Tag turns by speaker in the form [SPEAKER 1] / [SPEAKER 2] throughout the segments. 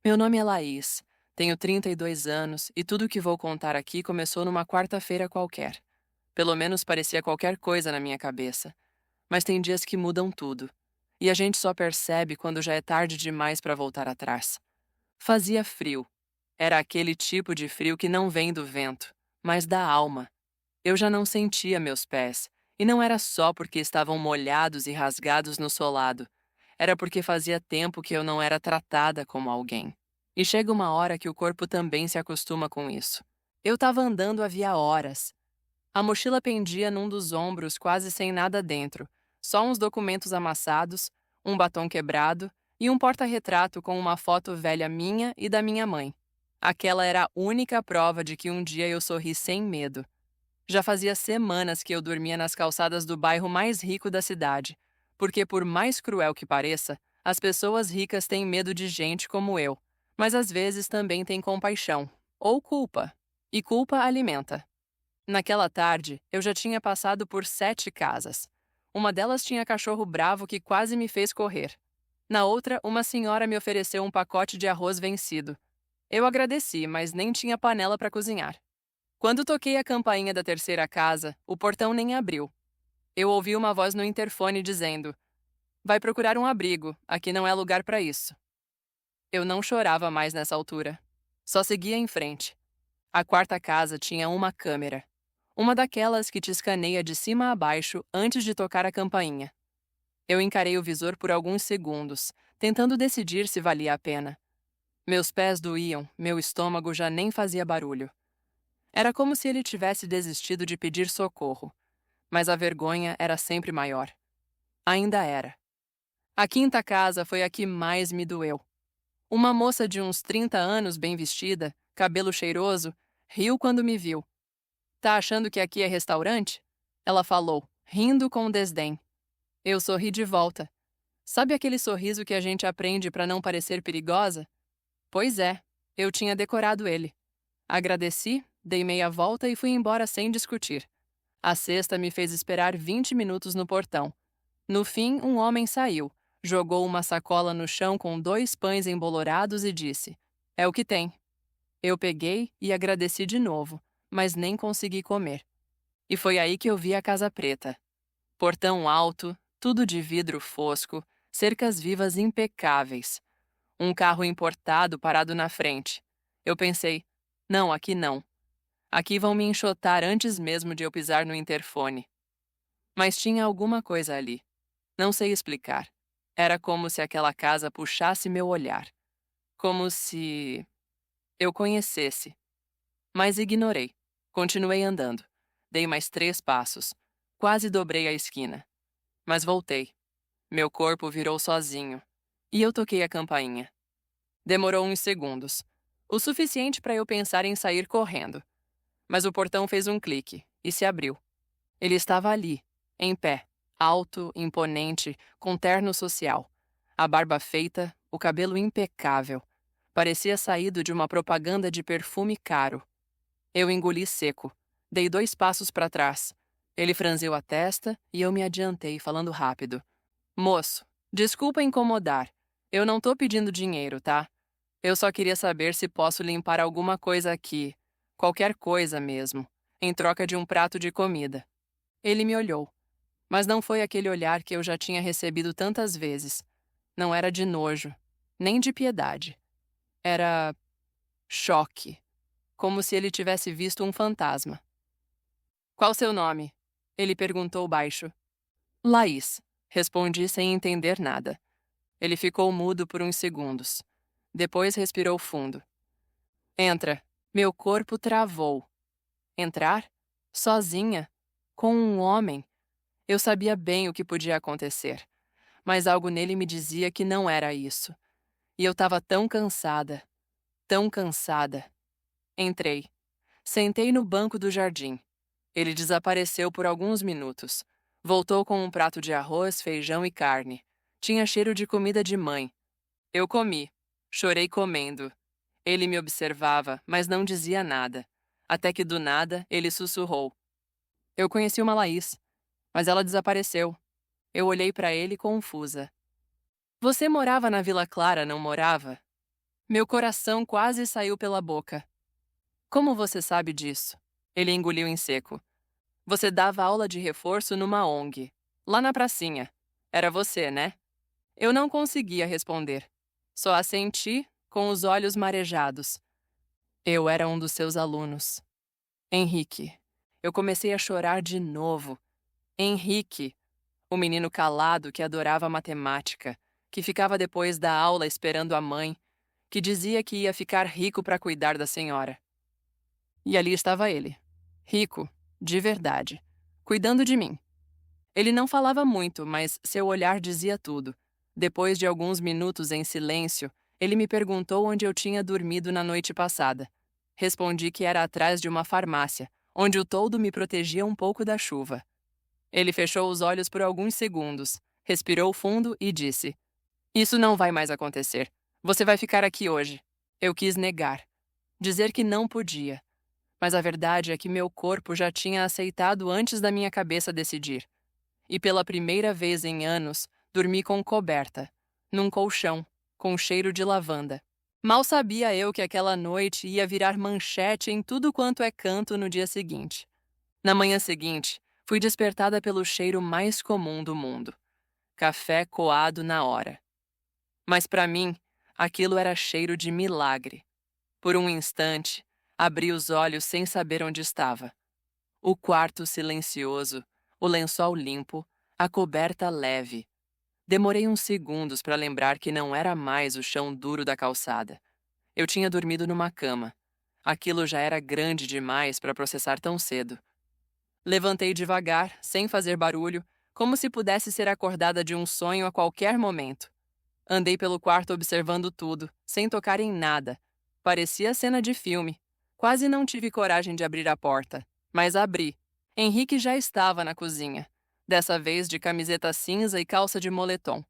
[SPEAKER 1] Meu nome é Laís, tenho 32 anos e tudo o que vou contar aqui começou numa quarta-feira qualquer. Pelo menos parecia qualquer coisa na minha cabeça. Mas tem dias que mudam tudo. E a gente só percebe quando já é tarde demais para voltar atrás. Fazia frio. Era aquele tipo de frio que não vem do vento, mas da alma. Eu já não sentia meus pés, e não era só porque estavam molhados e rasgados no solado. Era porque fazia tempo que eu não era tratada como alguém. E chega uma hora que o corpo também se acostuma com isso. Eu estava andando havia horas. A mochila pendia num dos ombros quase sem nada dentro, só uns documentos amassados, um batom quebrado e um porta-retrato com uma foto velha minha e da minha mãe. Aquela era a única prova de que um dia eu sorri sem medo. Já fazia semanas que eu dormia nas calçadas do bairro mais rico da cidade, porque, por mais cruel que pareça, as pessoas ricas têm medo de gente como eu, mas às vezes também têm compaixão, ou culpa, e culpa alimenta. Naquela tarde, eu já tinha passado por 7 casas. Uma delas tinha cachorro bravo que quase me fez correr. Na outra, uma senhora me ofereceu um pacote de arroz vencido. Eu agradeci, mas nem tinha panela para cozinhar. Quando toquei a campainha da terceira casa, o portão nem abriu. Eu ouvi uma voz no interfone dizendo: "Vai procurar um abrigo, aqui não é lugar para isso." Eu não chorava mais nessa altura. Só seguia em frente. A quarta casa tinha uma câmera. Uma daquelas que te escaneia de cima a baixo antes de tocar a campainha. Eu encarei o visor por alguns segundos, tentando decidir se valia a pena. Meus pés doíam, meu estômago já nem fazia barulho. Era como se ele tivesse desistido de pedir socorro, mas a vergonha era sempre maior. Ainda era. A quinta casa foi a que mais me doeu. Uma moça de uns 30 anos, bem vestida, cabelo cheiroso, riu quando me viu. "Tá achando que aqui é restaurante?" Ela falou, rindo com desdém. Eu sorri de volta. Sabe aquele sorriso que a gente aprende para não parecer perigosa? Pois é, eu tinha decorado ele. Agradeci, dei meia volta e fui embora sem discutir. A cesta me fez esperar 20 minutos no portão. No fim, um homem saiu, jogou uma sacola no chão com 2 pães embolorados e disse: "É o que tem." Eu peguei e agradeci de novo, mas nem consegui comer. E foi aí que eu vi a Casa Preta. Portão alto, tudo de vidro fosco, cercas vivas impecáveis. Um carro importado parado na frente. Eu pensei: não, aqui não. Aqui vão me enxotar antes mesmo de eu pisar no interfone. Mas tinha alguma coisa ali. Não sei explicar. Era como se aquela casa puxasse meu olhar. Como se eu conhecesse. Mas ignorei. Continuei andando. Dei mais 3 passos. Quase dobrei a esquina. Mas voltei. Meu corpo virou sozinho. E eu toquei a campainha. Demorou uns segundos. O suficiente para eu pensar em sair correndo. Mas o portão fez um clique e se abriu. Ele estava ali, em pé, alto, imponente, com terno social. A barba feita, o cabelo impecável. Parecia saído de uma propaganda de perfume caro. Eu engoli seco. Dei 2 passos para trás. Ele franziu a testa e eu me adiantei, falando rápido. "Moço, desculpa incomodar. Eu não tô pedindo dinheiro, tá? Eu só queria saber se posso limpar alguma coisa aqui. Qualquer coisa mesmo. Em troca de um prato de comida." Ele me olhou. Mas não foi aquele olhar que eu já tinha recebido tantas vezes. Não era de nojo, nem de piedade. Era choque. Como se ele tivesse visto um fantasma. "Qual seu nome?" Ele perguntou baixo. "Laís", respondi sem entender nada. Ele ficou mudo por uns segundos. Depois respirou fundo. "Entra." Meu corpo travou. Entrar? Sozinha? Com um homem? Eu sabia bem o que podia acontecer, mas algo nele me dizia que não era isso. E eu estava tão cansada, tão cansada. Entrei. Sentei no banco do jardim. Ele desapareceu por alguns minutos. Voltou com um prato de arroz, feijão e carne. Tinha cheiro de comida de mãe. Eu comi. Chorei comendo. Ele me observava, mas não dizia nada. Até que do nada, ele sussurrou. Eu conheci uma Laís, mas ela desapareceu. Eu olhei para ele confusa. "Você morava na Vila Clara, não morava?" Meu coração quase saiu pela boca. Como você sabe disso? Ele engoliu em seco. Você dava aula de reforço numa ONG, lá na pracinha. Era você, né? Eu não conseguia responder. Só assenti, com os olhos marejados. Eu era um dos seus alunos. Henrique. Eu comecei a chorar de novo. Henrique, o menino calado que adorava matemática, que ficava depois da aula esperando a mãe, que dizia que ia ficar rico para cuidar da senhora. E ali estava ele, rico, de verdade, cuidando de mim. Ele não falava muito, mas seu olhar dizia tudo. Depois de alguns minutos em silêncio, ele me perguntou onde eu tinha dormido na noite passada. Respondi que era atrás de uma farmácia, onde o toldo me protegia um pouco da chuva. Ele fechou os olhos por alguns segundos, respirou fundo e disse: Isso não vai mais acontecer. Você vai ficar aqui hoje. Eu quis negar, dizer que não podia. Mas a verdade é que meu corpo já tinha aceitado antes da minha cabeça decidir. E pela primeira vez em anos, dormi com coberta, num colchão, com cheiro de lavanda. Mal sabia eu que aquela noite ia virar manchete em tudo quanto é canto no dia seguinte. Na manhã seguinte, fui despertada pelo cheiro mais comum do mundo: café coado na hora. Mas para mim, aquilo era cheiro de milagre. Por um instante, abri os olhos sem saber onde estava. O quarto silencioso, o lençol limpo, a coberta leve. Demorei uns segundos para lembrar que não era mais o chão duro da calçada. Eu tinha dormido numa cama. Aquilo já era grande demais para processar tão cedo. Levantei devagar, sem fazer barulho, como se pudesse ser acordada de um sonho a qualquer momento. Andei pelo quarto observando tudo, sem tocar em nada. Parecia cena de filme. Quase não tive coragem de abrir a porta, mas abri. Henrique já estava na cozinha, dessa vez de camiseta cinza e calça de moletom.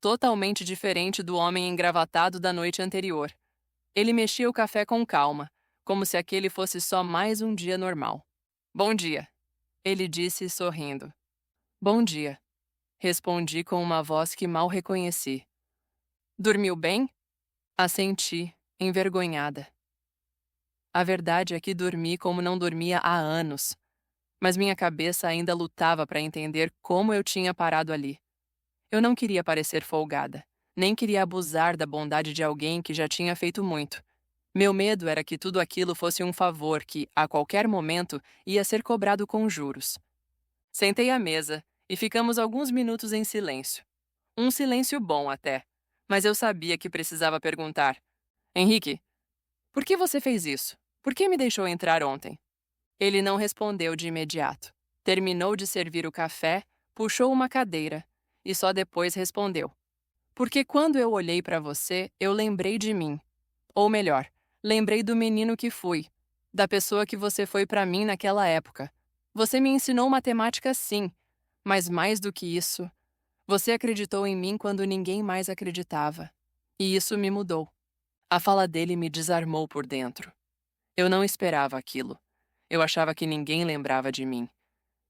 [SPEAKER 1] Totalmente diferente do homem engravatado da noite anterior. Ele mexia o café com calma, como se aquele fosse só mais um dia normal. Bom dia, ele disse sorrindo. Bom dia, respondi com uma voz que mal reconheci. Dormiu bem? Assenti, envergonhada. A verdade é que dormi como não dormia há anos, mas minha cabeça ainda lutava para entender como eu tinha parado ali. Eu não queria parecer folgada, nem queria abusar da bondade de alguém que já tinha feito muito. Meu medo era que tudo aquilo fosse um favor que, a qualquer momento, ia ser cobrado com juros. Sentei à mesa e ficamos alguns minutos em silêncio. Um silêncio bom até, mas eu sabia que precisava perguntar: Henrique, por que você fez isso? Por que me deixou entrar ontem? Ele não respondeu de imediato. Terminou de servir o café, puxou uma cadeira e só depois respondeu: Porque quando eu olhei para você, eu lembrei de mim. Ou melhor, lembrei do menino que fui, da pessoa que você foi para mim naquela época. Você me ensinou matemática, sim, mas mais do que isso, você acreditou em mim quando ninguém mais acreditava. E isso me mudou. A fala dele me desarmou por dentro. Eu não esperava aquilo. Eu achava que ninguém lembrava de mim.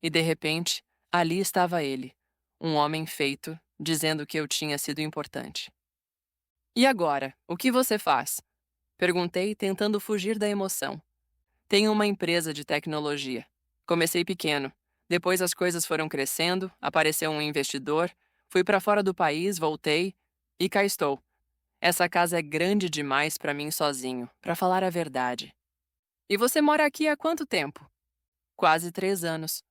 [SPEAKER 1] E de repente, ali estava ele, um homem feito, dizendo que eu tinha sido importante. E agora, o que você faz? Perguntei, tentando fugir da emoção. Tenho uma empresa de tecnologia. Comecei pequeno. Depois as coisas foram crescendo, apareceu um investidor, fui para fora do país, voltei e cá estou. Essa casa é grande demais para mim sozinho, para falar a verdade. E você mora aqui há quanto tempo? Quase 3 anos.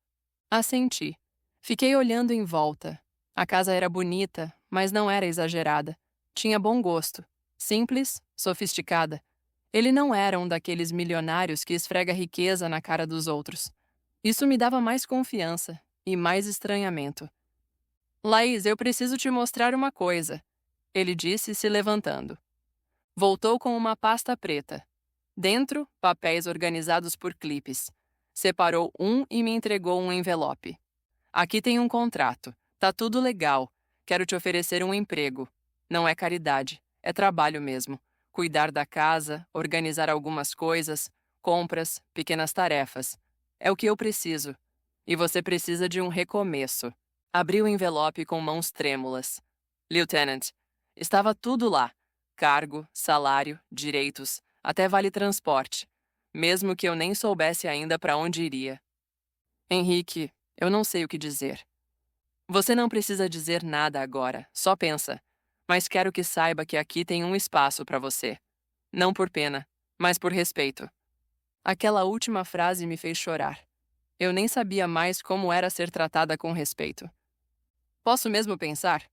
[SPEAKER 1] Assenti. Fiquei olhando em volta. A casa era bonita, mas não era exagerada. Tinha bom gosto. Simples, sofisticada. Ele não era um daqueles milionários que esfrega riqueza na cara dos outros. Isso me dava mais confiança e mais estranhamento. Laís, eu preciso te mostrar uma coisa, ele disse, se levantando. Voltou com uma pasta preta. Dentro, papéis organizados por clipes. Separou um e me entregou um envelope. Aqui tem um contrato. Tá tudo legal. Quero te oferecer um emprego. Não é caridade, é trabalho mesmo. Cuidar da casa, organizar algumas coisas, compras, pequenas tarefas. É o que eu preciso. E você precisa de um recomeço. Abri o envelope com mãos trêmulas. Lieutenant, estava tudo lá. cargo, salário, direitos, até vale transporte, mesmo que eu nem soubesse ainda para onde iria. Henrique, eu não sei o que dizer. Você não precisa dizer nada agora, só pensa. Mas quero que saiba que aqui tem um espaço para você. Não por pena, mas por respeito. Aquela última frase me fez chorar. Eu nem sabia mais como era ser tratada com respeito. Posso mesmo pensar?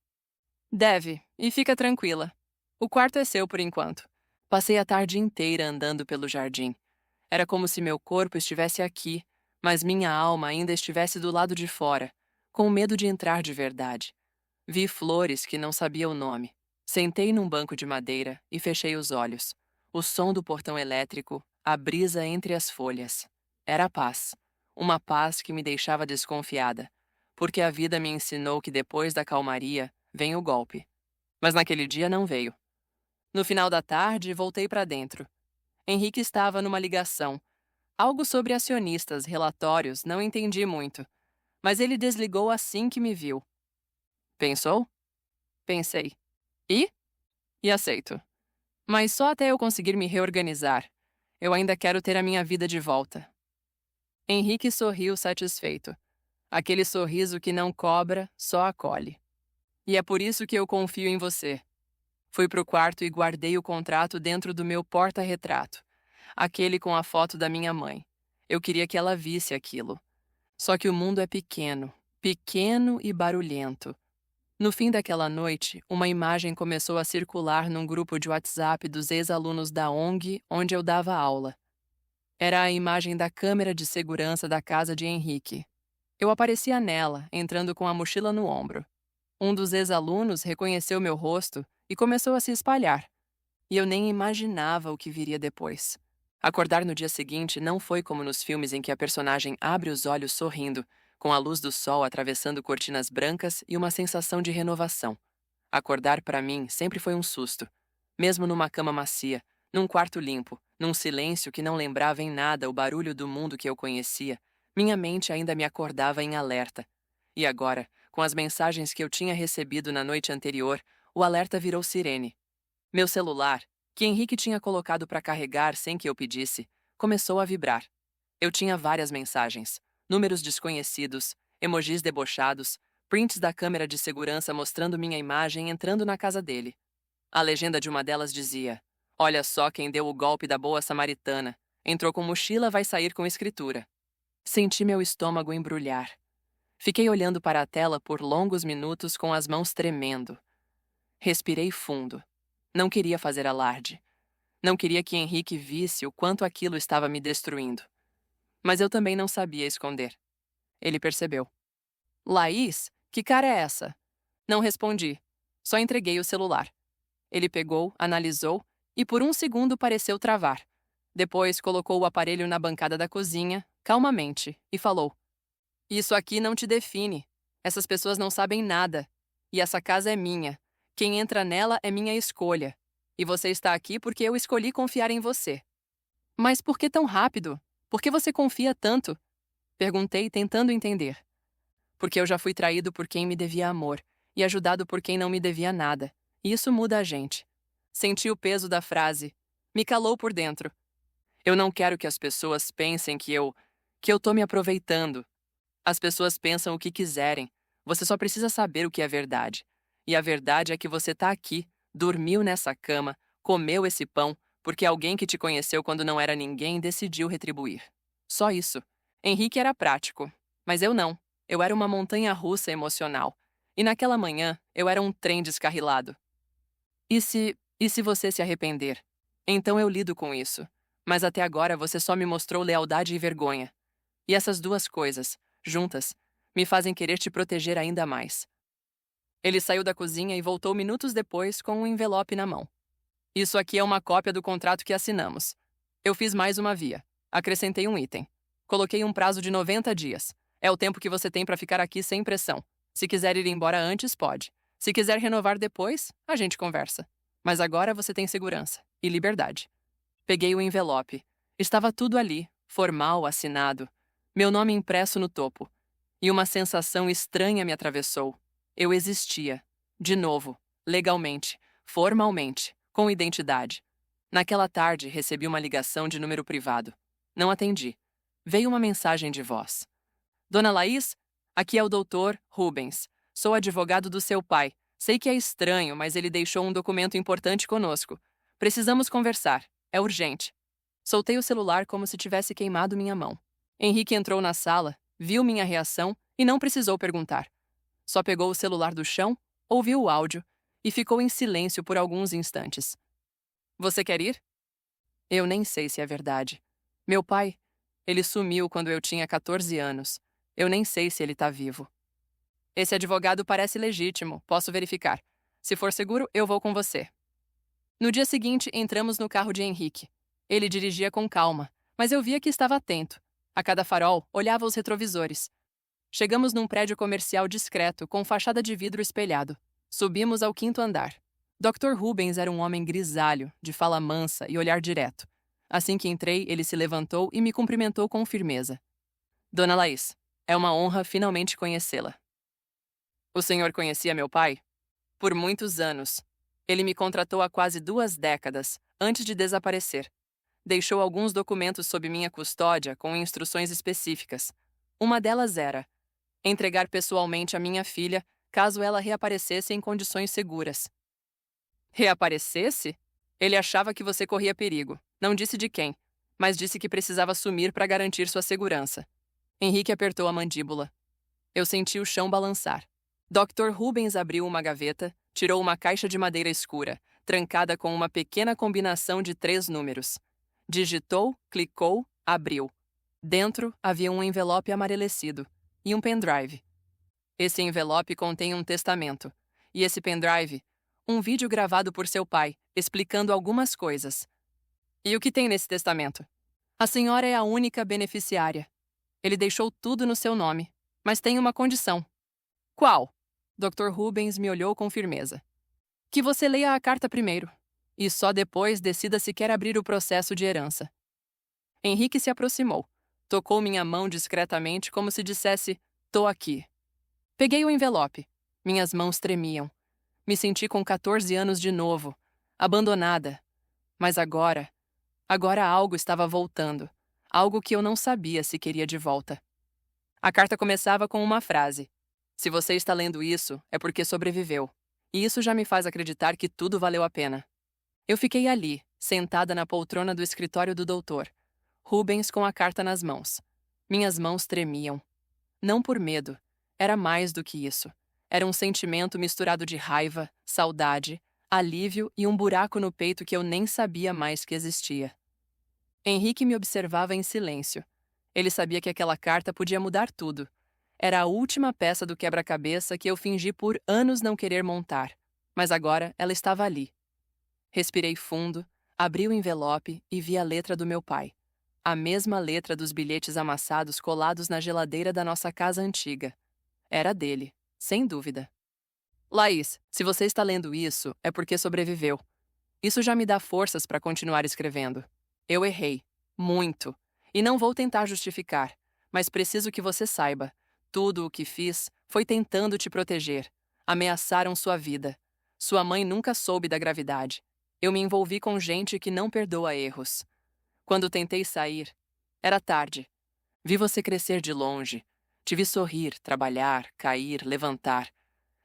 [SPEAKER 1] Deve, e fica tranquila. O quarto é seu por enquanto. Passei a tarde inteira andando pelo jardim. Era como se meu corpo estivesse aqui, mas minha alma ainda estivesse do lado de fora, com medo de entrar de verdade. Vi flores que não sabia o nome. Sentei num banco de madeira e fechei os olhos. O som do portão elétrico, a brisa entre as folhas. Era paz. Uma paz que me deixava desconfiada, porque a vida me ensinou que depois da calmaria vem o golpe. Mas naquele dia não veio. No final da tarde, voltei para dentro. Henrique estava numa ligação. Algo sobre acionistas, relatórios, não entendi muito. Mas ele desligou assim que me viu. Pensou? Pensei. E? E aceito. Mas só até eu conseguir me reorganizar. Eu ainda quero ter a minha vida de volta. Henrique sorriu satisfeito. Aquele sorriso que não cobra, só acolhe. E é por isso que eu confio em você. Fui pro quarto e guardei o contrato dentro do meu porta-retrato. Aquele com a foto da minha mãe. Eu queria que ela visse aquilo. Só que o mundo é pequeno, pequeno e barulhento. No fim daquela noite, uma imagem começou a circular num grupo de WhatsApp dos ex-alunos da ONG onde eu dava aula. Era a imagem da câmera de segurança da casa de Henrique. Eu aparecia nela, entrando com a mochila no ombro. Um dos ex-alunos reconheceu meu rosto e começou a se espalhar. E eu nem imaginava o que viria depois. Acordar no dia seguinte não foi como nos filmes em que a personagem abre os olhos sorrindo, com a luz do sol atravessando cortinas brancas e uma sensação de renovação. Acordar para mim sempre foi um susto. Mesmo numa cama macia, num quarto limpo, num silêncio que não lembrava em nada o barulho do mundo que eu conhecia, minha mente ainda me acordava em alerta. E agora, com as mensagens que eu tinha recebido na noite anterior, o alerta virou sirene. Meu celular, que Henrique tinha colocado para carregar sem que eu pedisse, começou a vibrar. Eu tinha várias mensagens, números desconhecidos, emojis debochados, prints da câmera de segurança mostrando minha imagem entrando na casa dele. A legenda de uma delas dizia: "Olha só quem deu o golpe da boa samaritana. Entrou com mochila, vai sair com escritura." Senti meu estômago embrulhar. Fiquei olhando para a tela por longos minutos com as mãos tremendo. Respirei fundo. Não queria fazer alarde. Não queria que Henrique visse o quanto aquilo estava me destruindo. Mas eu também não sabia esconder. Ele percebeu. "Laís, que cara é essa?" Não respondi. Só entreguei o celular. Ele pegou, analisou e por um segundo pareceu travar. Depois colocou o aparelho na bancada da cozinha, calmamente, e falou: "Isso aqui não te define. Essas pessoas não sabem nada. E essa casa é minha. Quem entra nela é minha escolha. E você está aqui porque eu escolhi confiar em você." "Mas por que tão rápido? Por que você confia tanto?" Perguntei, tentando entender. "Porque eu já fui traído por quem me devia amor e ajudado por quem não me devia nada. E isso muda a gente." Senti o peso da frase. Me calou por dentro. Eu não quero que as pessoas pensem que eu tô me aproveitando. As pessoas pensam o que quiserem. Você só precisa saber o que é verdade. E a verdade é que você tá aqui, dormiu nessa cama, comeu esse pão, porque alguém que te conheceu quando não era ninguém decidiu retribuir. Só isso. Henrique era prático, mas eu não. Eu era uma montanha-russa emocional. E naquela manhã, eu era um trem descarrilado. E se você se arrepender? Então eu lido com isso. Mas até agora você só me mostrou lealdade e vergonha. E essas duas coisas, juntas, me fazem querer te proteger ainda mais. Ele saiu da cozinha e voltou minutos depois com um envelope na mão. "Isso aqui é uma cópia do contrato que assinamos. Eu fiz mais uma via. Acrescentei um item. Coloquei um prazo de 90 dias. É o tempo que você tem para ficar aqui sem pressão. Se quiser ir embora antes, pode. Se quiser renovar depois, a gente conversa. Mas agora você tem segurança e liberdade." Peguei o envelope. Estava tudo ali, formal, assinado. Meu nome impresso no topo. E uma sensação estranha me atravessou. Eu existia. De novo. Legalmente. Formalmente. com identidade. Naquela tarde, recebi uma ligação de número privado. Não atendi. Veio uma mensagem de voz. Dona Laís, aqui é o Dr. Rubens. Sou advogado do seu pai. Sei que é estranho, mas ele deixou um documento importante conosco. Precisamos conversar. É urgente. Soltei o celular como se tivesse queimado minha mão. Henrique entrou na sala, viu minha reação e não precisou perguntar. Só pegou o celular do chão, ouviu o áudio e ficou em silêncio por alguns instantes. Você quer ir? Eu nem sei se é verdade. Meu pai, ele sumiu quando eu tinha 14 anos. Eu nem sei se ele tá vivo. Esse advogado parece legítimo, posso verificar. Se for seguro, eu vou com você. No dia seguinte, entramos no carro de Henrique. Ele dirigia com calma, mas eu via que estava atento. A cada farol, olhava os retrovisores. Chegamos num prédio comercial discreto, com fachada de vidro espelhado. Subimos ao 5º andar. Dr. Rubens era um homem grisalho, de fala mansa e olhar direto. Assim que entrei, ele se levantou e me cumprimentou com firmeza. Dona Laís, é uma honra finalmente conhecê-la. O senhor conhecia meu pai? Por muitos anos. Ele me contratou há quase 2 décadas, antes de desaparecer. Deixou alguns documentos sob minha custódia com instruções específicas. Uma delas era entregar pessoalmente a minha filha caso ela reaparecesse em condições seguras. Reaparecesse? Ele achava que você corria perigo. Não disse de quem, mas disse que precisava sumir para garantir sua segurança. Henrique apertou a mandíbula. Eu senti o chão balançar. Dr. Rubens abriu uma gaveta, tirou uma caixa de madeira escura, trancada com uma pequena combinação de 3 números. Digitou, clicou, abriu. Dentro havia um envelope amarelecido e um pendrive. Esse envelope contém um testamento, e esse pendrive, um vídeo gravado por seu pai, explicando algumas coisas. E o que tem nesse testamento? A senhora é a única beneficiária. Ele deixou tudo no seu nome, mas tem uma condição. Qual? Dr. Rubens me olhou com firmeza. Que você leia a carta primeiro, e só depois decida se quer abrir o processo de herança. Henrique se aproximou, tocou minha mão discretamente como se dissesse, tô aqui. Peguei o envelope. Minhas mãos tremiam. Me senti com 14 anos de novo, abandonada. Mas agora algo estava voltando, algo que eu não sabia se queria de volta. A carta começava com uma frase. Se você está lendo isso, é porque sobreviveu. E isso já me faz acreditar que tudo valeu a pena. Eu fiquei ali, sentada na poltrona do escritório do doutor. Rubens com a carta nas mãos. Minhas mãos tremiam. Não por medo. Era mais do que isso. Era um sentimento misturado de raiva, saudade, alívio e um buraco no peito que eu nem sabia mais que existia. Henrique me observava em silêncio. Ele sabia que aquela carta podia mudar tudo. Era a última peça do quebra-cabeça que eu fingi por anos não querer montar, mas agora ela estava ali. Respirei fundo, abri o envelope e vi a letra do meu pai. A mesma letra dos bilhetes amassados colados na geladeira da nossa casa antiga. Era dele, sem dúvida. Laís, se você está lendo isso, é porque sobreviveu. Isso já me dá forças para continuar escrevendo. Eu errei, muito, e não vou tentar justificar, mas preciso que você saiba. Tudo o que fiz foi tentando te proteger. Ameaçaram sua vida. Sua mãe nunca soube da gravidade. Eu me envolvi com gente que não perdoa erros. Quando tentei sair, era tarde. Vi você crescer de longe. Te vi sorrir, trabalhar, cair, levantar.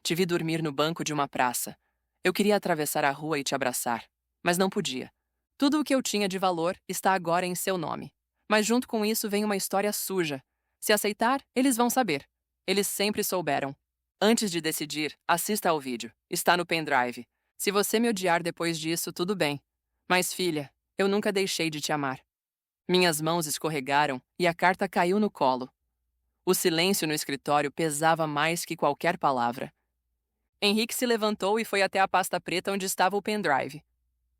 [SPEAKER 1] Te vi dormir no banco de uma praça. Eu queria atravessar a rua e te abraçar, mas não podia. Tudo o que eu tinha de valor está agora em seu nome. Mas junto com isso vem uma história suja. Se aceitar, eles vão saber. Eles sempre souberam. Antes de decidir, assista ao vídeo. Está no pendrive. Se você me odiar depois disso, tudo bem. Mas, filha, eu nunca deixei de te amar. Minhas mãos escorregaram e a carta caiu no colo. O silêncio no escritório pesava mais que qualquer palavra. Henrique se levantou e foi até a pasta preta onde estava o pendrive.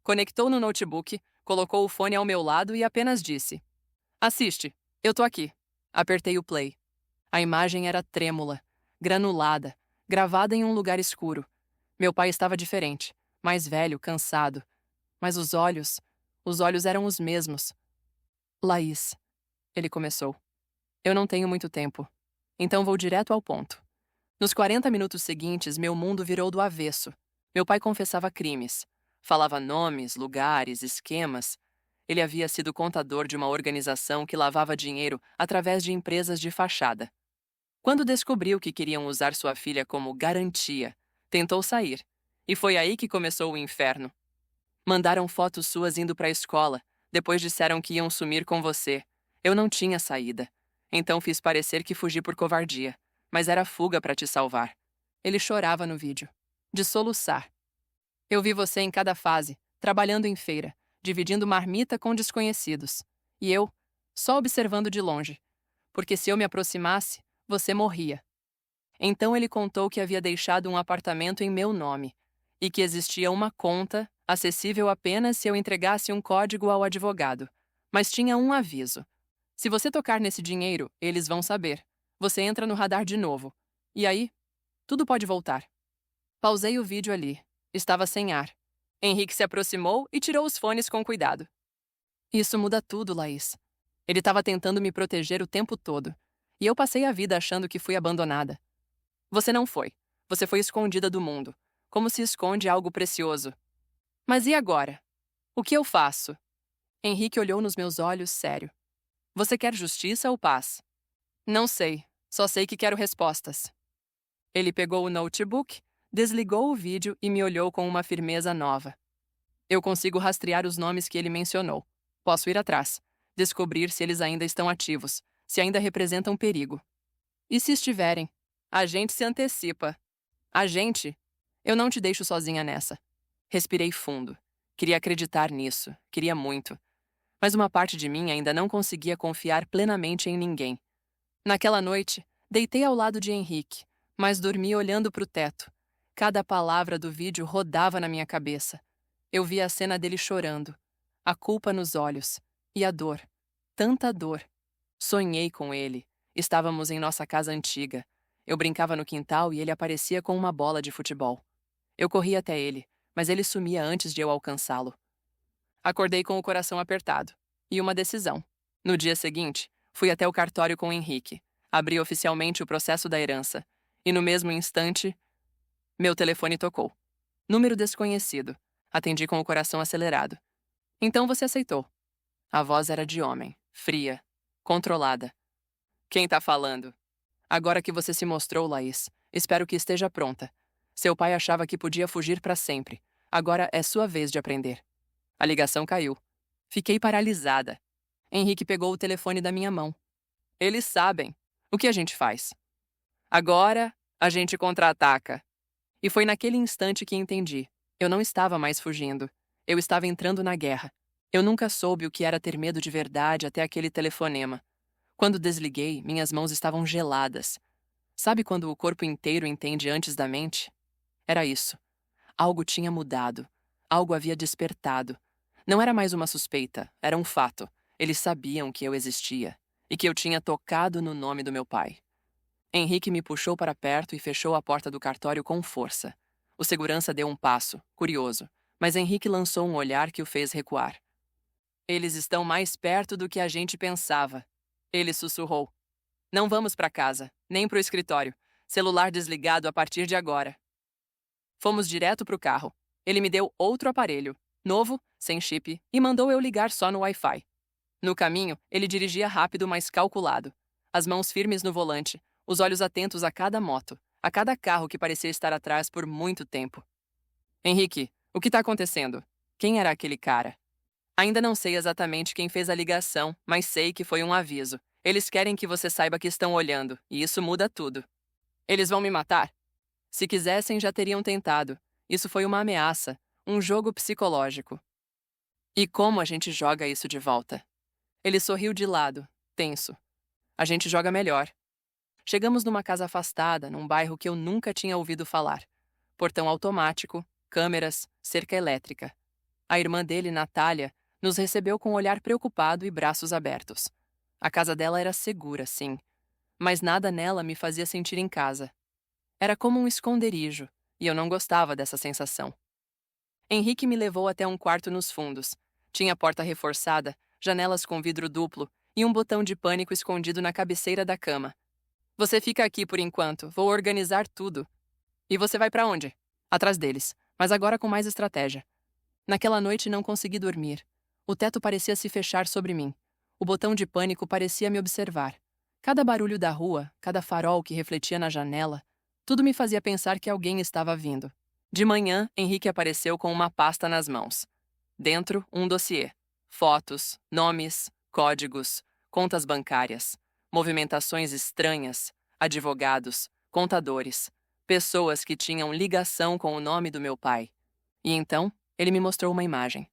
[SPEAKER 1] Conectou no notebook, colocou o fone ao meu lado e apenas disse: Assiste, eu tô aqui. Apertei o play. A imagem era trêmula, granulada, gravada em um lugar escuro. Meu pai estava diferente, mais velho, cansado. Mas os olhos eram os mesmos. Laís, ele começou. Eu não tenho muito tempo, então vou direto ao ponto. Nos 40 minutos seguintes, meu mundo virou do avesso. Meu pai confessava crimes. Falava nomes, lugares, esquemas. Ele havia sido contador de uma organização que lavava dinheiro através de empresas de fachada. Quando descobriu que queriam usar sua filha como garantia, tentou sair. E foi aí que começou o inferno. Mandaram fotos suas indo para a escola, depois disseram que iam sumir com você. Eu não tinha saída. Então fiz parecer que fugi por covardia, mas era fuga para te salvar. Ele chorava no vídeo, de soluçar. Eu vi você em cada fase, trabalhando em feira, dividindo marmita com desconhecidos. E eu, só observando de longe, porque se eu me aproximasse, você morria. Então ele contou que havia deixado um apartamento em meu nome e que existia uma conta acessível apenas se eu entregasse um código ao advogado. Mas tinha um aviso. Se você tocar nesse dinheiro, eles vão saber. Você entra no radar de novo. E aí, tudo pode voltar. Pausei o vídeo ali. Estava sem ar. Henrique se aproximou e tirou os fones com cuidado. Isso muda tudo, Laís. Ele estava tentando me proteger o tempo todo. E eu passei a vida achando que fui abandonada. Você não foi. Você foi escondida do mundo. Como se esconde algo precioso. Mas e agora? O que eu faço? Henrique olhou nos meus olhos, sério. Você quer justiça ou paz? Não sei. Só sei que quero respostas. Ele pegou o notebook, desligou o vídeo e me olhou com uma firmeza nova. Eu consigo rastrear os nomes que ele mencionou. Posso ir atrás, descobrir se eles ainda estão ativos, se ainda representam perigo. E se estiverem? A gente se antecipa. A gente? Eu não te deixo sozinha nessa. Respirei fundo. Queria acreditar nisso, queria muito. Mas uma parte de mim ainda não conseguia confiar plenamente em ninguém. Naquela noite, deitei ao lado de Henrique, mas dormi olhando para o teto. Cada palavra do vídeo rodava na minha cabeça. Eu via a cena dele chorando, a culpa nos olhos e a dor, tanta dor. Sonhei com ele. Estávamos em nossa casa antiga. Eu brincava no quintal e ele aparecia com uma bola de futebol. Eu corria até ele, mas ele sumia antes de eu alcançá-lo. Acordei com o coração apertado. E uma decisão. No dia seguinte, fui até o cartório com Henrique. Abri oficialmente o processo da herança. E no mesmo instante, meu telefone tocou. Número desconhecido. Atendi com o coração acelerado. Então você aceitou. A voz era de homem, fria, controlada. Quem tá falando? Agora que você se mostrou, Laís, espero que esteja pronta. Seu pai achava que podia fugir para sempre. Agora é sua vez de aprender. A ligação caiu. Fiquei paralisada. Henrique pegou o telefone da minha mão. Eles sabem. O que a gente faz? Agora, a gente contra-ataca. E foi naquele instante que entendi. Eu não estava mais fugindo. Eu estava entrando na guerra. Eu nunca soube o que era ter medo de verdade até aquele telefonema. Quando desliguei, minhas mãos estavam geladas. Sabe quando o corpo inteiro entende antes da mente? Era isso. Algo tinha mudado. Algo havia despertado. Não era mais uma suspeita, era um fato. Eles sabiam que eu existia e que eu tinha tocado no nome do meu pai. Henrique me puxou para perto e fechou a porta do cartório com força. O segurança deu um passo, curioso, mas Henrique lançou um olhar que o fez recuar. Eles estão mais perto do que a gente pensava. Ele sussurrou. Não vamos para casa, nem para o escritório. Celular desligado a partir de agora. Fomos direto para o carro. Ele me deu outro aparelho, novo, sem chip, e mandou eu ligar só no Wi-Fi. No caminho, ele dirigia rápido, mas calculado. As mãos firmes no volante, os olhos atentos a cada moto, a cada carro que parecia estar atrás por muito tempo. Henrique, o que está acontecendo? Quem era aquele cara? Ainda não sei exatamente quem fez a ligação, mas sei que foi um aviso. Eles querem que você saiba que estão olhando, e isso muda tudo. Eles vão me matar? Se quisessem, já teriam tentado. Isso foi uma ameaça, um jogo psicológico. E como a gente joga isso de volta? Ele sorriu de lado, tenso. A gente joga melhor. Chegamos numa casa afastada, num bairro que eu nunca tinha ouvido falar. Portão automático, câmeras, cerca elétrica. A irmã dele, Natália, nos recebeu com um olhar preocupado e braços abertos. A casa dela era segura, sim, mas nada nela me fazia sentir em casa. Era como um esconderijo, e eu não gostava dessa sensação. Henrique me levou até um quarto nos fundos. Tinha porta reforçada, janelas com vidro duplo e um botão de pânico escondido na cabeceira da cama. Você fica aqui por enquanto, vou organizar tudo. E você vai para onde? Atrás deles, mas agora com mais estratégia. Naquela noite não consegui dormir. O teto parecia se fechar sobre mim. O botão de pânico parecia me observar. Cada barulho da rua, cada farol que refletia na janela, tudo me fazia pensar que alguém estava vindo. De manhã, Henrique apareceu com uma pasta nas mãos. Dentro, um dossiê. Fotos, nomes, códigos, contas bancárias, movimentações estranhas, advogados, contadores, pessoas que tinham ligação com o nome do meu pai. E então, ele me mostrou uma imagem.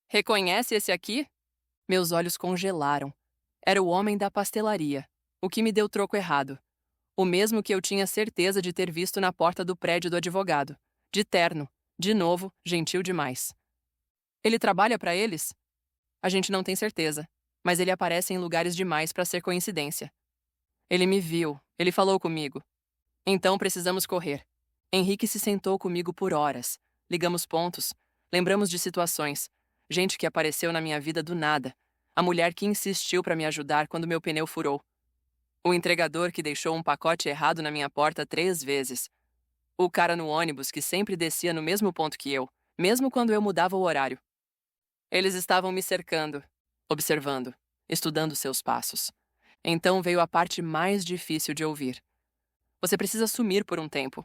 [SPEAKER 1] Reconhece esse aqui? Meus olhos congelaram. Era o homem da pastelaria, o que me deu troco errado. O mesmo que eu tinha certeza de ter visto na porta do prédio do advogado. De terno. De novo, gentil demais. Ele trabalha para eles? A gente não tem certeza, mas ele aparece em lugares demais para ser coincidência. Ele me viu, ele falou comigo. Então precisamos correr. Henrique se sentou comigo por horas. Ligamos pontos, lembramos de situações, gente que apareceu na minha vida do nada, a mulher que insistiu para me ajudar quando meu pneu furou, o entregador que deixou um pacote errado na minha porta 3 vezes, o cara no ônibus que sempre descia no mesmo ponto que eu, mesmo quando eu mudava o horário. Eles estavam me cercando, observando, estudando seus passos. Então veio a parte mais difícil de ouvir. Você precisa sumir por um tempo.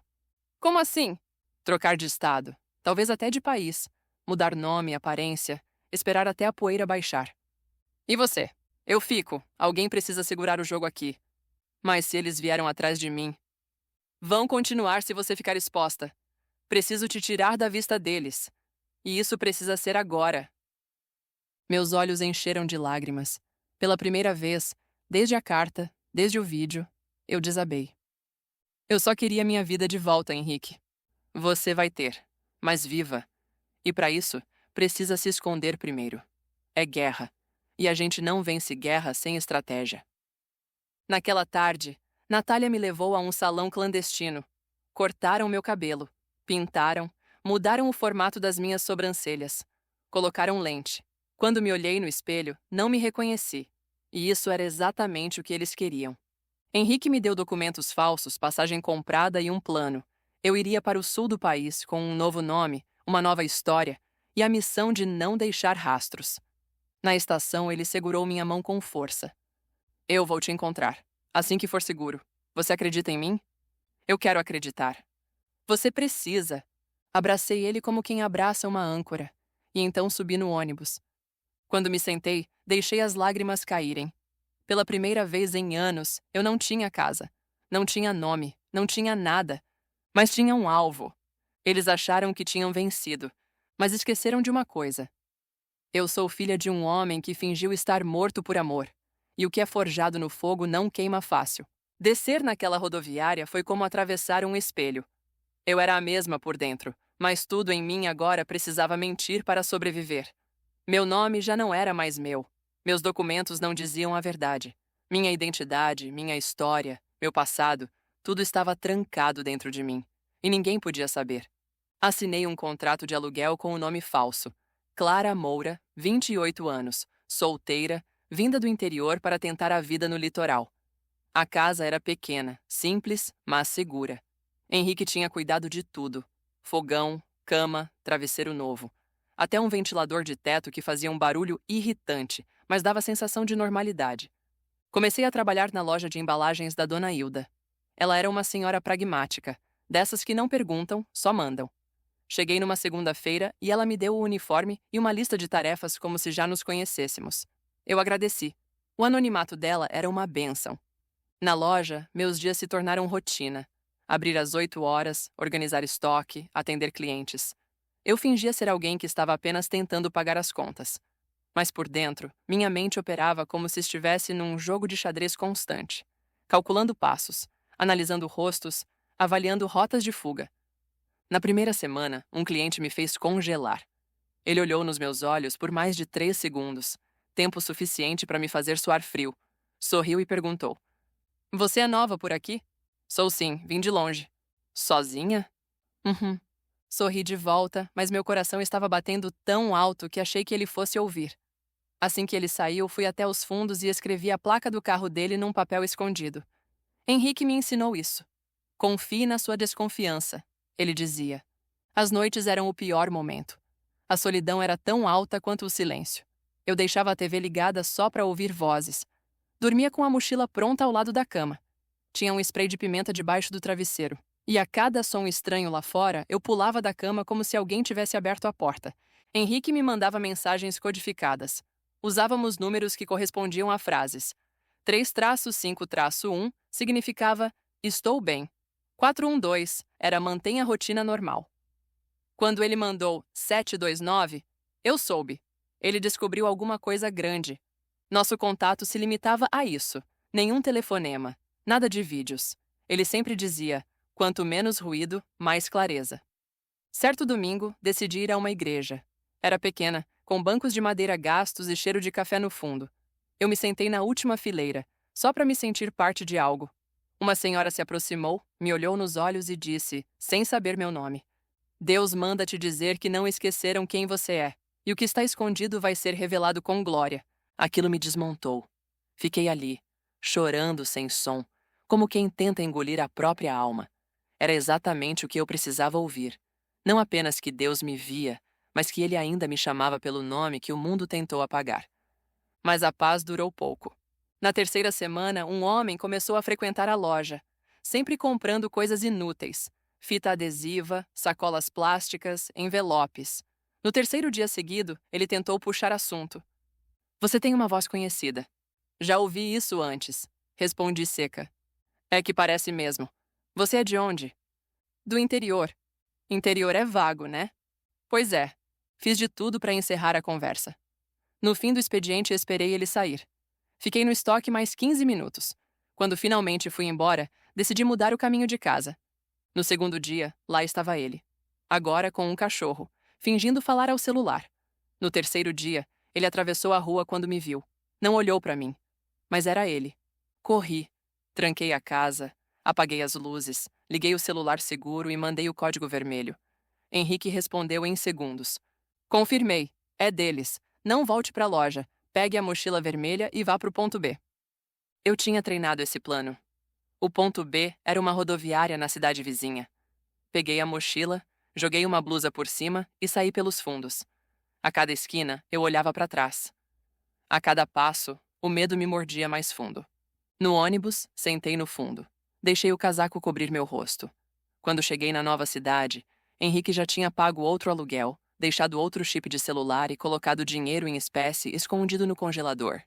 [SPEAKER 1] Como assim? Trocar de estado, talvez até de país, mudar nome, aparência, esperar até a poeira baixar. E você? Eu fico. Alguém precisa segurar o jogo aqui. Mas se eles vieram atrás de mim, vão continuar se você ficar exposta. Preciso te tirar da vista deles. E isso precisa ser agora. Meus olhos encheram de lágrimas. Pela primeira vez, desde a carta, desde o vídeo, eu desabei. Eu só queria minha vida de volta, Henrique. Você vai ter, mas viva. E para isso, precisa se esconder primeiro. É guerra. E a gente não vence guerra sem estratégia. Naquela tarde, Natália me levou a um salão clandestino. Cortaram meu cabelo, pintaram, mudaram o formato das minhas sobrancelhas. Colocaram lente. Quando me olhei no espelho, não me reconheci. E isso era exatamente o que eles queriam. Henrique me deu documentos falsos, passagem comprada e um plano. Eu iria para o sul do país com um novo nome, uma nova história e a missão de não deixar rastros. Na estação, ele segurou minha mão com força. Eu vou te encontrar. Assim que for seguro. Você acredita em mim? Eu quero acreditar. Você precisa. Abracei ele como quem abraça uma âncora. E então subi no ônibus. Quando me sentei, deixei as lágrimas caírem. Pela primeira vez em anos, eu não tinha casa. Não tinha nome. Não tinha nada. Mas tinha um alvo. Eles acharam que tinham vencido. Mas esqueceram de uma coisa. Eu sou filha de um homem que fingiu estar morto por amor. E o que é forjado no fogo não queima fácil. Descer naquela rodoviária foi como atravessar um espelho. Eu era a mesma por dentro, mas tudo em mim agora precisava mentir para sobreviver. Meu nome já não era mais meu. Meus documentos não diziam a verdade. Minha identidade, minha história, meu passado, tudo estava trancado dentro de mim. E ninguém podia saber. Assinei um contrato de aluguel com o nome falso. Clara Moura, 28 anos, solteira, vinda do interior para tentar a vida no litoral. A casa era pequena, simples, mas segura. Henrique tinha cuidado de tudo. Fogão, cama, travesseiro novo. Até um ventilador de teto que fazia um barulho irritante, mas dava sensação de normalidade. Comecei a trabalhar na loja de embalagens da Dona Hilda. Ela era uma senhora pragmática, dessas que não perguntam, só mandam. Cheguei numa segunda-feira e ela me deu o uniforme e uma lista de tarefas como se já nos conhecêssemos. Eu agradeci. O anonimato dela era uma bênção. Na loja, meus dias se tornaram rotina. Abrir às 8 horas, organizar estoque, atender clientes. Eu fingia ser alguém que estava apenas tentando pagar as contas. Mas por dentro, minha mente operava como se estivesse num jogo de xadrez constante. Calculando passos, analisando rostos, avaliando rotas de fuga. Na primeira semana, um cliente me fez congelar. Ele olhou nos meus olhos por mais de 3 segundos, tempo suficiente para me fazer suar frio. Sorriu e perguntou: Você é nova por aqui? Sou sim, vim de longe. Sozinha? Uhum. Sorri de volta, mas meu coração estava batendo tão alto que achei que ele fosse ouvir. Assim que ele saiu, fui até os fundos e escrevi a placa do carro dele num papel escondido. Henrique me ensinou isso. Confie na sua desconfiança, ele dizia. As noites eram o pior momento. A solidão era tão alta quanto o silêncio. Eu deixava a TV ligada só para ouvir vozes. Dormia com a mochila pronta ao lado da cama. Tinha um spray de pimenta debaixo do travesseiro. E a cada som estranho lá fora, eu pulava da cama como se alguém tivesse aberto a porta. Henrique me mandava mensagens codificadas. Usávamos números que correspondiam a frases. 3-5-1 significava estou bem. 412 era mantenha a rotina normal. Quando ele mandou 729, eu soube. Ele descobriu alguma coisa grande. Nosso contato se limitava a isso. Nenhum telefonema, nada de vídeos. Ele sempre dizia: quanto menos ruído, mais clareza. Certo domingo, decidi ir a uma igreja. Era pequena, com bancos de madeira gastos e cheiro de café no fundo. Eu me sentei na última fileira, só para me sentir parte de algo. Uma senhora se aproximou, me olhou nos olhos e disse, sem saber meu nome: Deus manda te dizer que não esqueceram quem você é, e o que está escondido vai ser revelado com glória. Aquilo me desmontou. Fiquei ali, chorando sem som, como quem tenta engolir a própria alma. Era exatamente o que eu precisava ouvir. Não apenas que Deus me via, mas que Ele ainda me chamava pelo nome que o mundo tentou apagar. Mas a paz durou pouco. Na terceira semana, um homem começou a frequentar a loja, sempre comprando coisas inúteis. Fita adesiva, sacolas plásticas, envelopes. No terceiro dia seguido, ele tentou puxar assunto. Você tem uma voz conhecida. Já ouvi isso antes, respondi seca. É que parece mesmo. Você é de onde? Do interior. Interior é vago, né? Pois é. Fiz de tudo para encerrar a conversa. No fim do expediente, esperei ele sair. Fiquei no estoque mais 15 minutos. Quando finalmente fui embora, decidi mudar o caminho de casa. No segundo dia, lá estava ele. Agora com um cachorro, fingindo falar ao celular. No terceiro dia, ele atravessou a rua quando me viu. Não olhou para mim. Mas era ele. Corri. Tranquei a casa, apaguei as luzes, liguei o celular seguro e mandei o código vermelho. Henrique respondeu em segundos. Confirmei. É deles. Não volte para a loja. Pegue a mochila vermelha e vá para o ponto B. Eu tinha treinado esse plano. O ponto B era uma rodoviária na cidade vizinha. Peguei a mochila, joguei uma blusa por cima e saí pelos fundos. A cada esquina, eu olhava para trás. A cada passo, o medo me mordia mais fundo. No ônibus, sentei no fundo. Deixei o casaco cobrir meu rosto. Quando cheguei na nova cidade, Henrique já tinha pago outro aluguel, deixado outro chip de celular e colocado dinheiro em espécie escondido no congelador.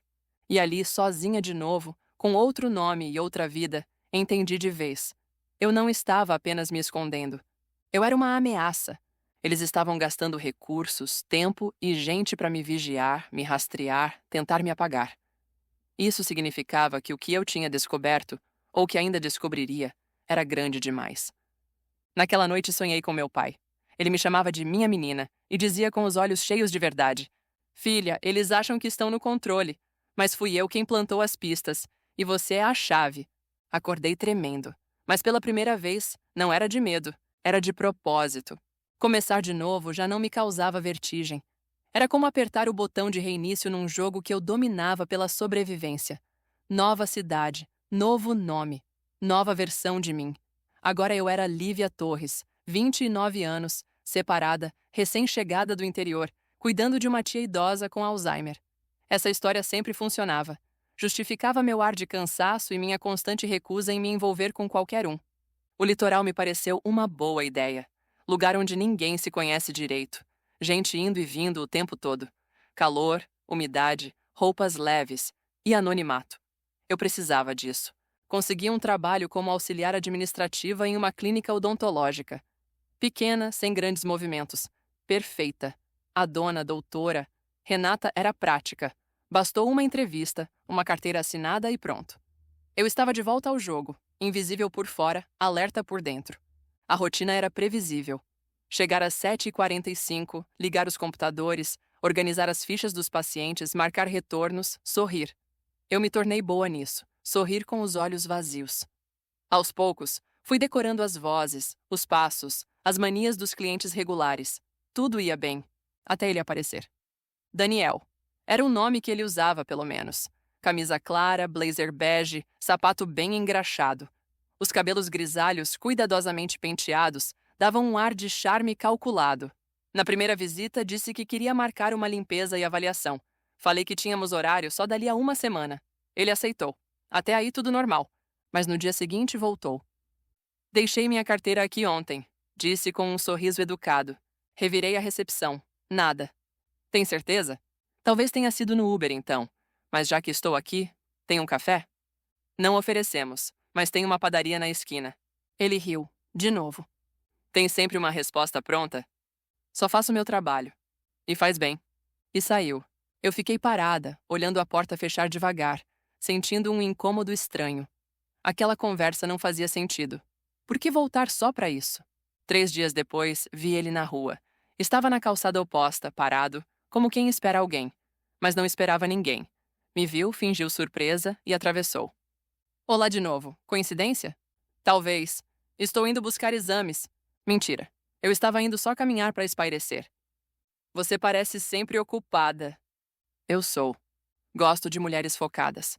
[SPEAKER 1] E ali, sozinha de novo, com outro nome e outra vida, entendi de vez. Eu não estava apenas me escondendo. Eu era uma ameaça. Eles estavam gastando recursos, tempo e gente para me vigiar, me rastrear, tentar me apagar. Isso significava que o que eu tinha descoberto, ou que ainda descobriria, era grande demais. Naquela noite sonhei com meu pai. Ele me chamava de minha menina e dizia com os olhos cheios de verdade: Filha, eles acham que estão no controle, mas fui eu quem plantou as pistas, e você é a chave. Acordei tremendo, mas pela primeira vez não era de medo, era de propósito. Começar de novo já não me causava vertigem. Era como apertar o botão de reinício num jogo que eu dominava pela sobrevivência. Nova cidade, novo nome, nova versão de mim. Agora eu era Lívia Torres, 29 anos, separada, recém-chegada do interior, cuidando de uma tia idosa com Alzheimer. Essa história sempre funcionava. Justificava meu ar de cansaço e minha constante recusa em me envolver com qualquer um. O litoral me pareceu uma boa ideia. Lugar onde ninguém se conhece direito. Gente indo e vindo o tempo todo. Calor, umidade, roupas leves e anonimato. Eu precisava disso. Consegui um trabalho como auxiliar administrativa em uma clínica odontológica. Pequena, sem grandes movimentos. Perfeita. A dona, doutora, Renata, era prática. Bastou uma entrevista, uma carteira assinada e pronto. Eu estava de volta ao jogo, invisível por fora, alerta por dentro. A rotina era previsível. Chegar às 7h45, ligar os computadores, organizar as fichas dos pacientes, marcar retornos, sorrir. Eu me tornei boa nisso, sorrir com os olhos vazios. Aos poucos, fui decorando as vozes, os passos, as manias dos clientes regulares. Tudo ia bem, até ele aparecer. Daniel. Era o nome que ele usava, pelo menos. Camisa clara, blazer bege, sapato bem engraxado. Os cabelos grisalhos, cuidadosamente penteados, davam um ar de charme calculado. Na primeira visita, disse que queria marcar uma limpeza e avaliação. Falei que tínhamos horário só dali a uma semana. Ele aceitou. Até aí tudo normal. Mas no dia seguinte voltou. Deixei minha carteira aqui ontem, disse com um sorriso educado. Revirei a recepção. Nada. Tem certeza? Talvez tenha sido no Uber então. Mas já que estou aqui, tem um café? Não oferecemos, mas tem uma padaria na esquina. Ele riu, de novo. Tem sempre uma resposta pronta? Só faço meu trabalho. E faz bem. E saiu. Eu fiquei parada, olhando a porta fechar devagar, sentindo um incômodo estranho. Aquela conversa não fazia sentido. Por que voltar só para isso? 3 dias depois, vi ele na rua. Estava na calçada oposta, parado, como quem espera alguém. Mas não esperava ninguém. Me viu, fingiu surpresa e atravessou. Olá de novo. Coincidência? Talvez. Estou indo buscar exames. Mentira. Eu estava indo só caminhar para espairecer. Você parece sempre ocupada. Eu sou. Gosto de mulheres focadas.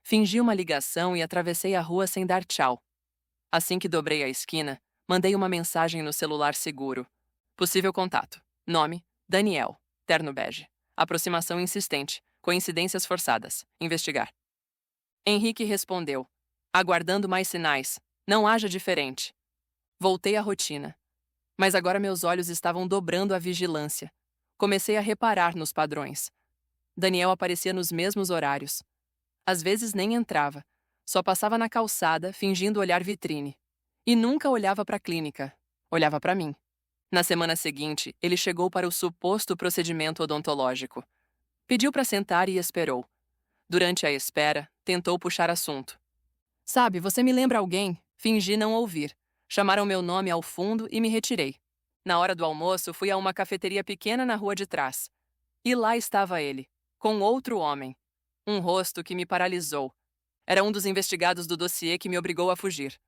[SPEAKER 1] Fingi uma ligação e atravessei a rua sem dar tchau. Assim que dobrei a esquina, mandei uma mensagem no celular seguro. Possível contato. Nome: Daniel. Terno bege. Aproximação insistente. Coincidências forçadas. Investigar. Henrique respondeu, aguardando mais sinais. Não haja diferente. Voltei à rotina. Mas agora meus olhos estavam dobrando a vigilância. Comecei a reparar nos padrões. Daniel aparecia nos mesmos horários. Às vezes nem entrava. Só passava na calçada, fingindo olhar vitrine. E nunca olhava para a clínica. Olhava para mim. Na semana seguinte, ele chegou para o suposto procedimento odontológico. Pediu para sentar e esperou. Durante a espera, tentou puxar assunto. Sabe, você me lembra alguém? Fingi não ouvir. Chamaram meu nome ao fundo e me retirei. Na hora do almoço, fui a uma cafeteria pequena na rua de trás. E lá estava ele, com outro homem. Um rosto que me paralisou. Era um dos investigados do dossiê que me obrigou a fugir.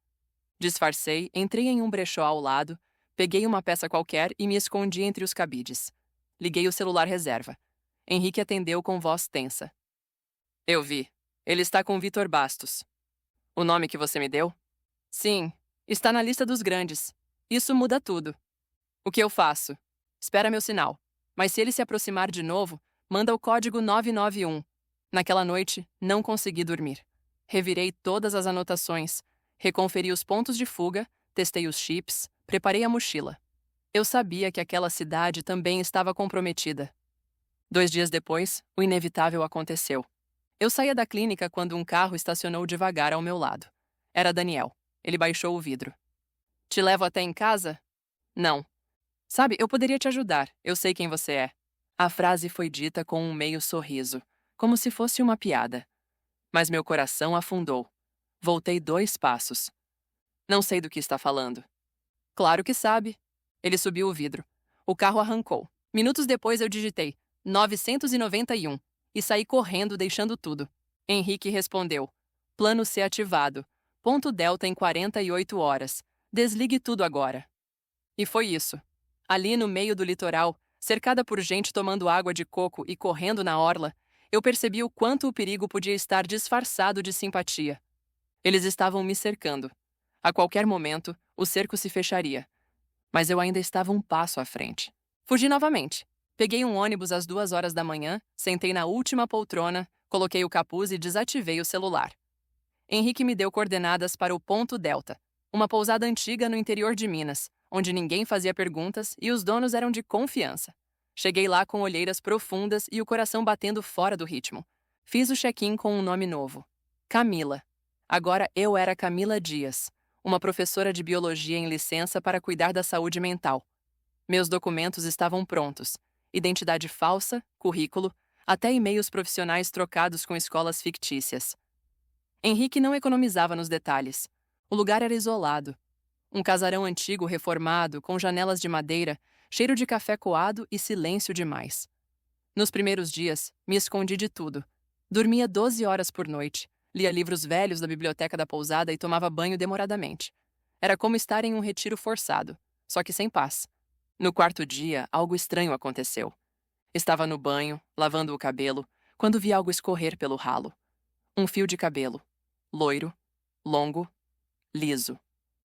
[SPEAKER 1] Disfarcei, entrei em um brechó ao lado, peguei uma peça qualquer e me escondi entre os cabides. Liguei o celular reserva. Henrique atendeu com voz tensa. Eu vi. Ele está com Vitor Bastos. O nome que você me deu? Sim, está na lista dos grandes. Isso muda tudo. O que eu faço? Espera meu sinal. Mas se ele se aproximar de novo, manda o código 991. Naquela noite, não consegui dormir. Revirei todas as anotações, reconferi os pontos de fuga, testei os chips, preparei a mochila. Eu sabia que aquela cidade também estava comprometida. 2 dias depois, o inevitável aconteceu. Eu saía da clínica quando um carro estacionou devagar ao meu lado. Era Daniel. Ele baixou o vidro. Te levo até em casa? Não. Sabe, eu poderia te ajudar. Eu sei quem você é. A frase foi dita com um meio sorriso, como se fosse uma piada. Mas meu coração afundou. Voltei 2 passos. Não sei do que está falando. Claro que sabe. Ele subiu o vidro. O carro arrancou. Minutos depois eu digitei 991 e saí correndo, deixando tudo. Henrique respondeu. Plano C ativado. Ponto Delta em 48 horas. Desligue tudo agora. E foi isso. Ali no meio do litoral, cercada por gente tomando água de coco e correndo na orla, eu percebi o quanto o perigo podia estar disfarçado de simpatia. Eles estavam me cercando. A qualquer momento, o cerco se fecharia. Mas eu ainda estava um passo à frente. Fugi novamente. Peguei um ônibus às 2 horas da manhã, sentei na última poltrona, coloquei o capuz e desativei o celular. Henrique me deu coordenadas para o Ponto Delta, uma pousada antiga no interior de Minas, onde ninguém fazia perguntas e os donos eram de confiança. Cheguei lá com olheiras profundas e o coração batendo fora do ritmo. Fiz o check-in com um nome novo. Camila. Agora eu era Camila Dias, uma professora de biologia em licença para cuidar da saúde mental. Meus documentos estavam prontos. Identidade falsa, currículo, até e-mails profissionais trocados com escolas fictícias. Henrique não economizava nos detalhes. O lugar era isolado. Um casarão antigo reformado, com janelas de madeira, cheiro de café coado e silêncio demais. Nos primeiros dias, me escondi de tudo. Dormia 12 horas por noite, lia livros velhos da biblioteca da pousada e tomava banho demoradamente. Era como estar em um retiro forçado, só que sem paz. No 4º dia, algo estranho aconteceu. Estava no banho, lavando o cabelo, quando vi algo escorrer pelo ralo. Um fio de cabelo. Loiro, longo, liso.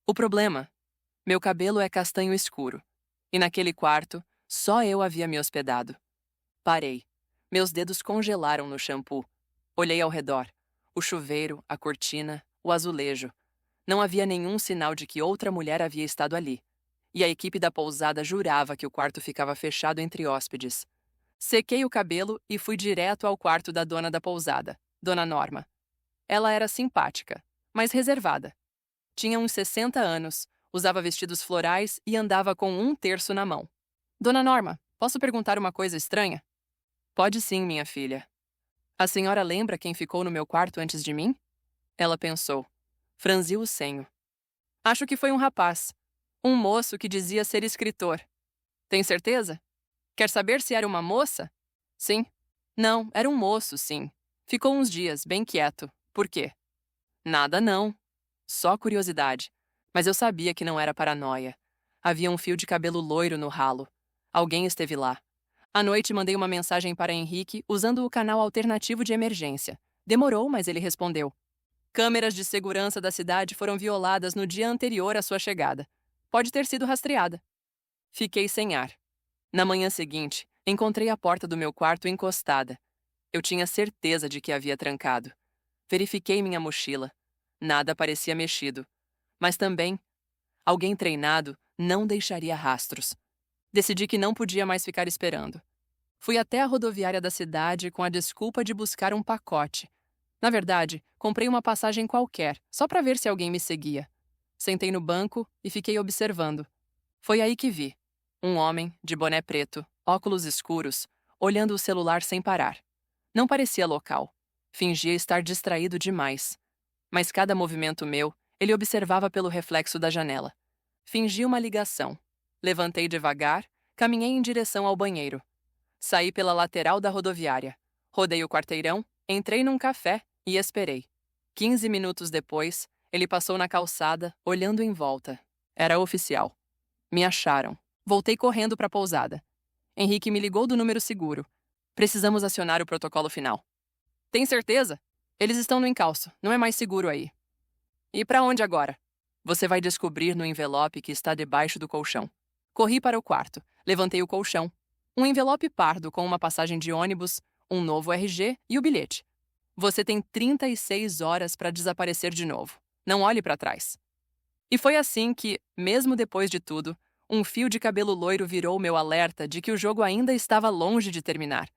[SPEAKER 1] O problema? Meu cabelo é castanho escuro. E naquele quarto, Só eu havia me hospedado. Parei. Meus dedos congelaram no shampoo. Olhei ao redor. O chuveiro, a cortina, o azulejo. Não havia nenhum sinal de que outra mulher havia estado ali. E a equipe da pousada jurava que o quarto ficava fechado entre hóspedes. Sequei o cabelo e fui direto ao quarto da dona da pousada, Dona Norma. Ela era simpática, mas reservada. Tinha uns 60 anos, usava vestidos florais e andava com um terço na mão. Dona Norma, posso perguntar uma coisa estranha? Pode sim, minha filha. A senhora lembra quem ficou no meu quarto antes de mim? Ela pensou. Franziu o senho. Acho que foi um rapaz. Um moço que dizia ser escritor. Tem certeza? Quer saber se era uma moça? Sim. Não, era um moço, sim. Ficou uns dias, bem quieto. Por quê? Nada não. Só curiosidade. Mas eu sabia que não era paranoia. Havia um fio de cabelo loiro no ralo. Alguém esteve lá. À noite mandei uma mensagem para Henrique usando o canal alternativo de emergência. Demorou, mas ele respondeu. Câmeras de segurança da cidade foram violadas no dia anterior à sua chegada. Pode ter sido rastreada. Fiquei sem ar. Na manhã seguinte, encontrei a porta do meu quarto encostada. Eu tinha certeza de que havia trancado. Verifiquei minha mochila. Nada parecia mexido. Mas também, alguém treinado não deixaria rastros. Decidi que não podia mais ficar esperando. Fui até a rodoviária da cidade com a desculpa de buscar um pacote. Na verdade, comprei uma passagem qualquer, só para ver se alguém me seguia. Sentei no banco e fiquei observando. Foi aí que vi. Um homem, de boné preto, óculos escuros, olhando o celular sem parar. Não parecia local. Fingia estar distraído demais. Mas cada movimento meu, ele observava pelo reflexo da janela. Fingi uma ligação. Levantei devagar, caminhei em direção ao banheiro. Saí pela lateral da rodoviária. Rodei o quarteirão, entrei num café e esperei. 15 minutos depois, ele passou na calçada, olhando em volta. Era oficial. Me acharam. Voltei correndo para a pousada. Henrique me ligou do número seguro. Precisamos acionar o protocolo final. Tem certeza? Eles estão no encalço. Não é mais seguro aí. E para onde agora? Você vai descobrir no envelope que está debaixo do colchão. Corri para o quarto. Levantei o colchão. Um envelope pardo com uma passagem de ônibus, um novo RG e o bilhete. Você tem 36 horas para desaparecer de novo. Não olhe para trás. E foi assim que, mesmo depois de tudo, um fio de cabelo loiro virou meu alerta de que o jogo ainda estava longe de terminar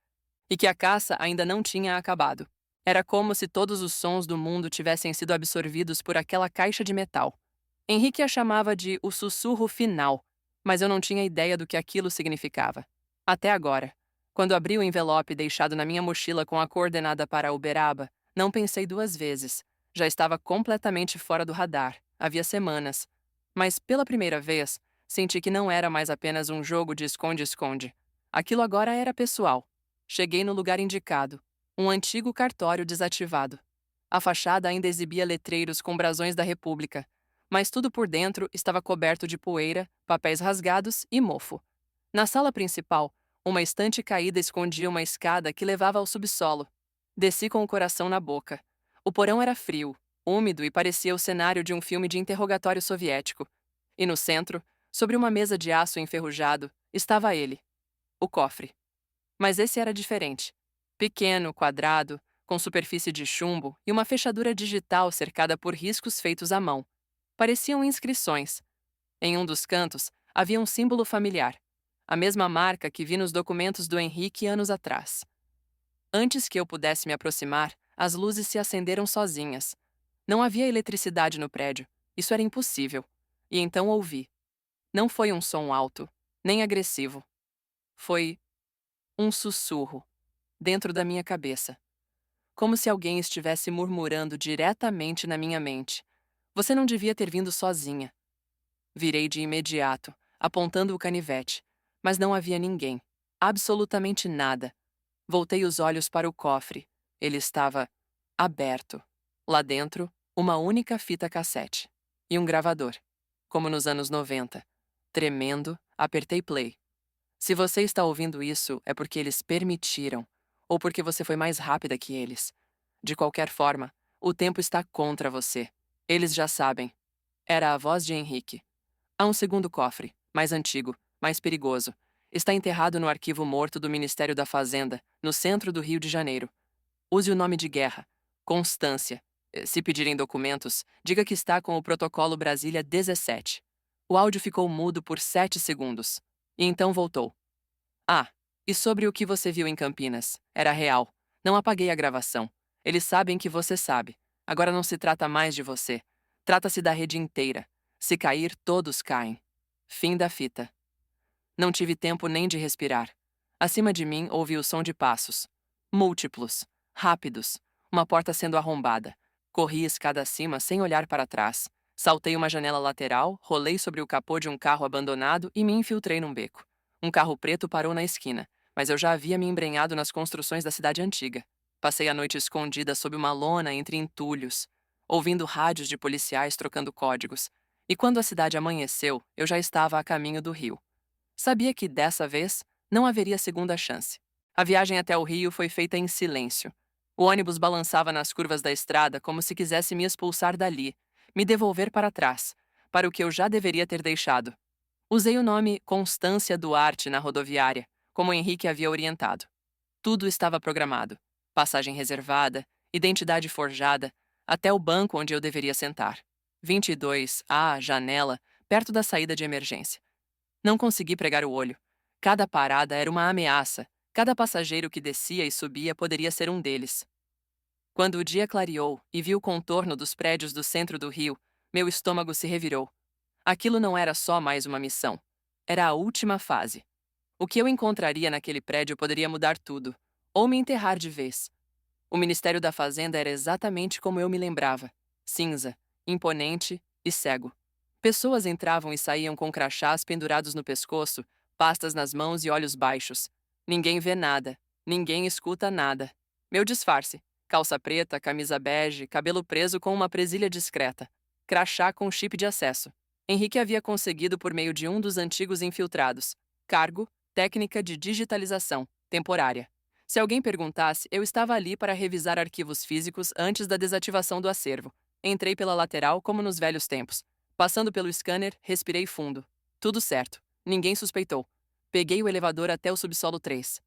[SPEAKER 1] e que a caça ainda não tinha acabado. Era como se todos os sons do mundo tivessem sido absorvidos por aquela caixa de metal. Henrique a chamava de o sussurro final, mas eu não tinha ideia do que aquilo significava. Até agora. Quando abri o envelope deixado na minha mochila com a coordenada para Uberaba, não pensei duas vezes. Já estava completamente fora do radar, havia semanas. Mas, pela primeira vez, senti que não era mais apenas um jogo de esconde-esconde. Aquilo agora era pessoal. Cheguei no lugar indicado, um antigo cartório desativado. A fachada ainda exibia letreiros com brasões da República, mas tudo por dentro estava coberto de poeira, papéis rasgados e mofo. Na sala principal, uma estante caída escondia uma escada que levava ao subsolo. Desci com o coração na boca. O porão era frio, úmido e parecia o cenário de um filme de interrogatório soviético. E no centro, sobre uma mesa de aço enferrujado, estava ele, o cofre. Mas esse era diferente. Pequeno, quadrado, com superfície de chumbo e uma fechadura digital cercada por riscos feitos à mão. Pareciam inscrições. Em um dos cantos, havia um símbolo familiar. A mesma marca que vi nos documentos do Henrique anos atrás. Antes que eu pudesse me aproximar, as luzes se acenderam sozinhas. Não havia eletricidade no prédio. Isso era impossível. E então ouvi. Não foi um som alto, nem agressivo. Foi um sussurro, dentro da minha cabeça. Como se alguém estivesse murmurando diretamente na minha mente. Você não devia ter vindo sozinha. Virei de imediato, apontando o canivete. Mas não havia ninguém. Absolutamente nada. Voltei os olhos para o cofre. Ele estava aberto. Lá dentro, uma única fita cassete. E um gravador. Como nos anos 90. Tremendo, apertei play. Se você está ouvindo isso, é porque eles permitiram, ou porque você foi mais rápida que eles. De qualquer forma, o tempo está contra você. Eles já sabem. Era a voz de Henrique. Há um segundo cofre, mais antigo, mais perigoso. Está enterrado no arquivo morto do Ministério da Fazenda, no centro do Rio de Janeiro. Use o nome de guerra. Constância. Se pedirem documentos, diga que está com o protocolo Brasília 17. O áudio ficou mudo por 7 segundos. E então voltou. Ah, e sobre o que você viu em Campinas? Era real. Não apaguei a gravação. Eles sabem que você sabe. Agora não se trata mais de você. Trata-se da rede inteira. Se cair, todos caem. Fim da fita. Não tive tempo nem de respirar. Acima de mim ouvi o som de passos. Múltiplos. Rápidos. Uma porta sendo arrombada. Corri escada acima sem olhar para trás. Saltei uma janela lateral, rolei sobre o capô de um carro abandonado e me infiltrei num beco. Um carro preto parou na esquina, mas eu já havia me embrenhado nas construções da cidade antiga. Passei a noite escondida sob uma lona entre entulhos, ouvindo rádios de policiais trocando códigos. E quando a cidade amanheceu, eu já estava a caminho do rio. Sabia que, dessa vez, não haveria segunda chance. A viagem até o Rio foi feita em silêncio. O ônibus balançava nas curvas da estrada como se quisesse me expulsar dali, me devolver para trás, para o que eu já deveria ter deixado. Usei o nome Constância Duarte na rodoviária, como Henrique havia orientado. Tudo estava programado. Passagem reservada, identidade forjada, até o banco onde eu deveria sentar. 22A, janela, perto da saída de emergência. Não consegui pregar o olho. Cada parada era uma ameaça. Cada passageiro que descia e subia poderia ser um deles. Quando o dia clareou e vi o contorno dos prédios do centro do Rio, meu estômago se revirou. Aquilo não era só mais uma missão. Era a última fase. O que eu encontraria naquele prédio poderia mudar tudo, ou me enterrar de vez. O Ministério da Fazenda era exatamente como eu me lembrava: cinza, imponente e cego. Pessoas entravam e saíam com crachás pendurados no pescoço, pastas nas mãos e olhos baixos. Ninguém vê nada, ninguém escuta nada. Meu disfarce: calça preta, camisa bege, cabelo preso com uma presilha discreta, crachá com chip de acesso. Henrique havia conseguido por meio de um dos antigos infiltrados. Cargo: técnica de digitalização, temporária. Se alguém perguntasse, eu estava ali para revisar arquivos físicos antes da desativação do acervo. Entrei pela lateral como nos velhos tempos. Passando pelo scanner, respirei fundo. Tudo certo. Ninguém suspeitou. Peguei o elevador até o subsolo 3.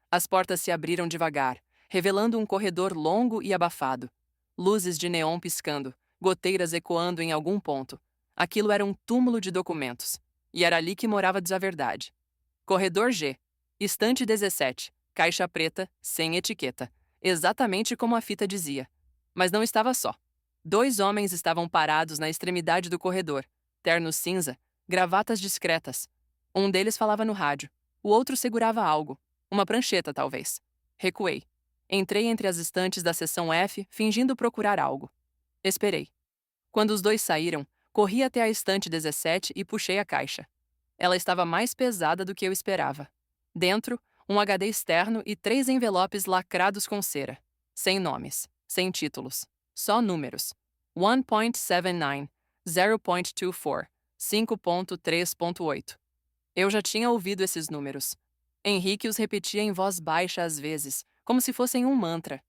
[SPEAKER 1] As portas se abriram devagar, revelando um corredor longo e abafado. Luzes de neon piscando, goteiras ecoando em algum ponto. Aquilo era um túmulo de documentos. E era ali que morava a verdade. Corredor G. Estante 17. Caixa preta, sem etiqueta. Exatamente como a fita dizia. Mas não estava só. 2 homens estavam parados na extremidade do corredor. Ternos cinza, gravatas discretas. Um deles falava no rádio. O outro segurava algo. Uma prancheta, talvez. Recuei. Entrei entre as estantes da seção F, fingindo procurar algo. Esperei. Quando os dois saíram, corri até a estante 17 e puxei a caixa. Ela estava mais pesada do que eu esperava. Dentro, um HD externo e 3 envelopes lacrados com cera. Sem nomes, sem títulos. Só números. 1.79, 0.24, 5.3.8. Eu já tinha ouvido esses números. Henrique os repetia em voz baixa às vezes, como se fossem um mantra.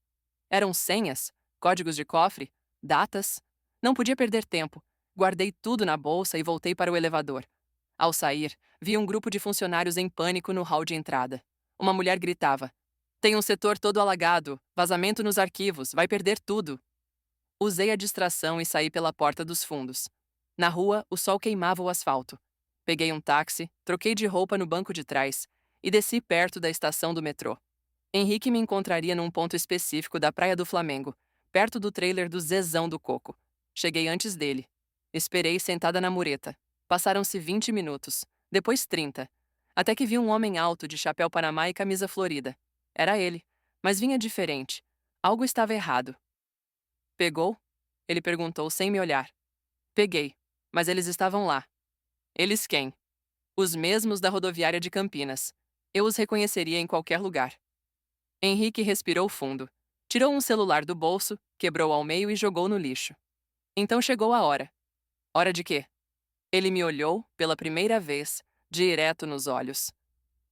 [SPEAKER 1] Eram senhas, códigos de cofre, datas. Não podia perder tempo. Guardei tudo na bolsa e voltei para o elevador. Ao sair, vi um grupo de funcionários em pânico no hall de entrada. Uma mulher gritava: "Tem um setor todo alagado, vazamento nos arquivos, vai perder tudo." Usei a distração e saí pela porta dos fundos. Na rua, o sol queimava o asfalto. Peguei um táxi, troquei de roupa no banco de trás e desci perto da estação do metrô. Henrique me encontraria num ponto específico da Praia do Flamengo, perto do trailer do Zezão do Coco. Cheguei antes dele. Esperei sentada na mureta. Passaram-se 20 minutos, depois 30, até que vi um homem alto de chapéu panamá e camisa florida. Era ele, mas vinha diferente. Algo estava errado. "Pegou?" Ele perguntou sem me olhar. Peguei, mas eles estavam lá. Eles quem? Os mesmos da rodoviária de Campinas. Eu os reconheceria em qualquer lugar. Henrique respirou fundo. Tirou um celular do bolso, quebrou ao meio e jogou no lixo. Então chegou a hora. Hora de quê? Ele me olhou, pela primeira vez, direto nos olhos.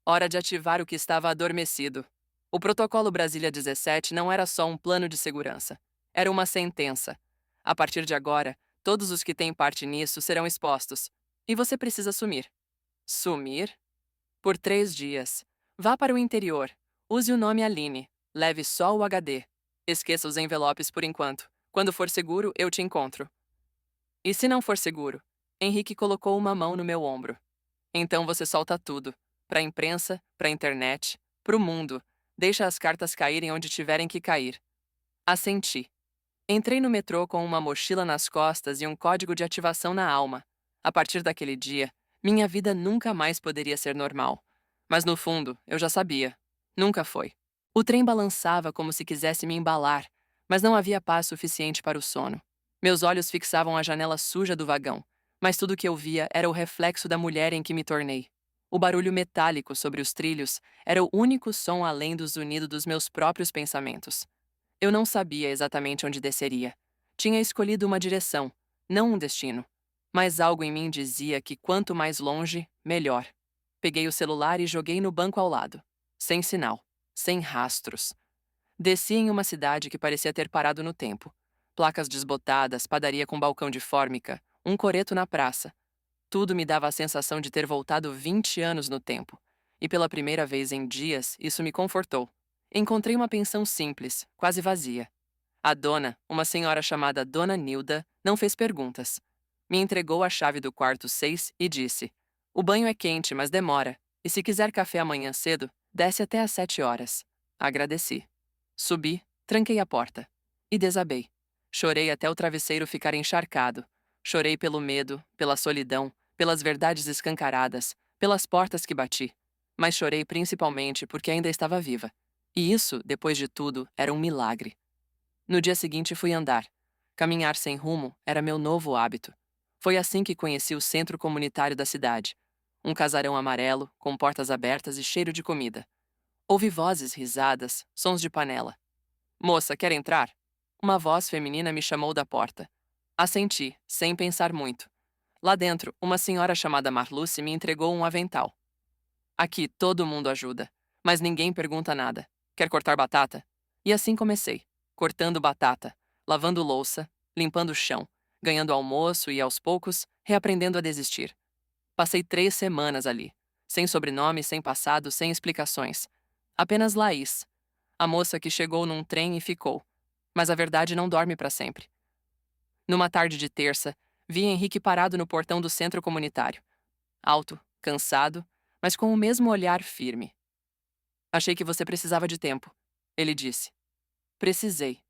[SPEAKER 1] Hora de ativar o que estava adormecido. O protocolo Brasília 17 não era só um plano de segurança. Era uma sentença. A partir de agora, todos os que têm parte nisso serão expostos. E você precisa sumir. Sumir? Por 3 dias. Vá para o interior. Use o nome Aline. Leve só o HD. Esqueça os envelopes por enquanto. Quando for seguro, eu te encontro. E se não for seguro? Henrique colocou uma mão no meu ombro. Então você solta tudo. Pra imprensa, pra internet, pro mundo. Deixa as cartas caírem onde tiverem que cair. Assenti. Entrei no metrô com uma mochila nas costas e um código de ativação na alma. A partir daquele dia, minha vida nunca mais poderia ser normal. Mas no fundo, eu já sabia. Nunca foi. O trem balançava como se quisesse me embalar, mas não havia paz suficiente para o sono. Meus olhos fixavam a janela suja do vagão, mas tudo que eu via era o reflexo da mulher em que me tornei. O barulho metálico sobre os trilhos era o único som além do zunido dos meus próprios pensamentos. Eu não sabia exatamente onde desceria. Tinha escolhido uma direção, não um destino. Mas algo em mim dizia que quanto mais longe, melhor. Peguei o celular e joguei no banco ao lado. Sem sinal. Sem rastros. Desci em uma cidade que parecia ter parado no tempo. Placas desbotadas, padaria com balcão de fórmica, um coreto na praça. Tudo me dava a sensação de ter voltado 20 anos no tempo. E pela primeira vez em dias, isso me confortou. Encontrei uma pensão simples, quase vazia. A dona, uma senhora chamada Dona Nilda, não fez perguntas. Me entregou a chave do quarto 6 e disse: "O banho é quente, mas demora. E se quiser café amanhã cedo, desce até às 7 horas." Agradeci. Subi, tranquei a porta. E desabei. Chorei até o travesseiro ficar encharcado. Chorei pelo medo, pela solidão, pelas verdades escancaradas, pelas portas que bati. Mas chorei principalmente porque ainda estava viva. E isso, depois de tudo, era um milagre. No dia seguinte fui andar. Caminhar sem rumo era meu novo hábito. Foi assim que conheci o centro comunitário da cidade. Um casarão amarelo, com portas abertas e cheiro de comida. Ouvi vozes, risadas, sons de panela. "Moça, quer entrar?" Uma voz feminina me chamou da porta. Assenti, sem pensar muito. Lá dentro, uma senhora chamada Marluce me entregou um avental. "Aqui todo mundo ajuda, mas ninguém pergunta nada. Quer cortar batata?" E assim comecei, cortando batata, lavando louça, limpando o chão, ganhando almoço e, aos poucos, reaprendendo a desistir. Passei 3 semanas ali, sem sobrenome, sem passado, sem explicações. Apenas Laís, a moça que chegou num trem e ficou. Mas a verdade não dorme para sempre. Numa tarde de terça, vi Henrique parado no portão do centro comunitário. Alto, cansado, mas com o mesmo olhar firme. "Achei que você precisava de tempo", ele disse. Precisei.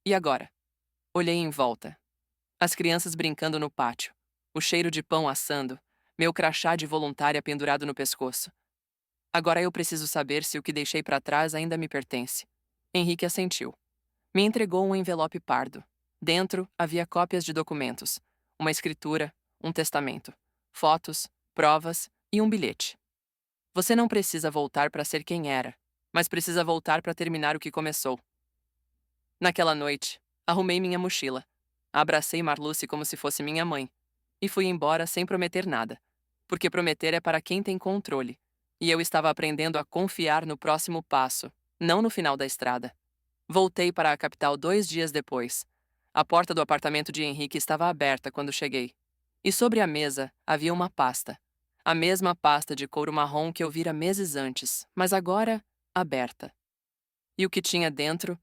[SPEAKER 1] E agora? Olhei em volta. As crianças brincando no pátio, o cheiro de pão assando, meu crachá de voluntária pendurado no pescoço. Agora eu preciso saber se o que deixei para trás ainda me pertence. Henrique assentiu. Me entregou um envelope pardo. Dentro havia cópias de documentos, uma escritura, um testamento, fotos, provas e um bilhete. "Você não precisa voltar para ser quem era, mas precisa voltar para terminar o que começou." Naquela noite, arrumei minha mochila, abracei Marluce como se fosse minha mãe e fui embora sem prometer nada, porque prometer é para quem tem controle, e eu estava aprendendo a confiar no próximo passo, não no final da estrada. Voltei para a capital 2 dias depois. A porta do apartamento de Henrique estava aberta quando cheguei, e sobre a mesa havia uma pasta, a mesma pasta de couro marrom que eu vira meses antes, mas agora aberta. E o que tinha dentro?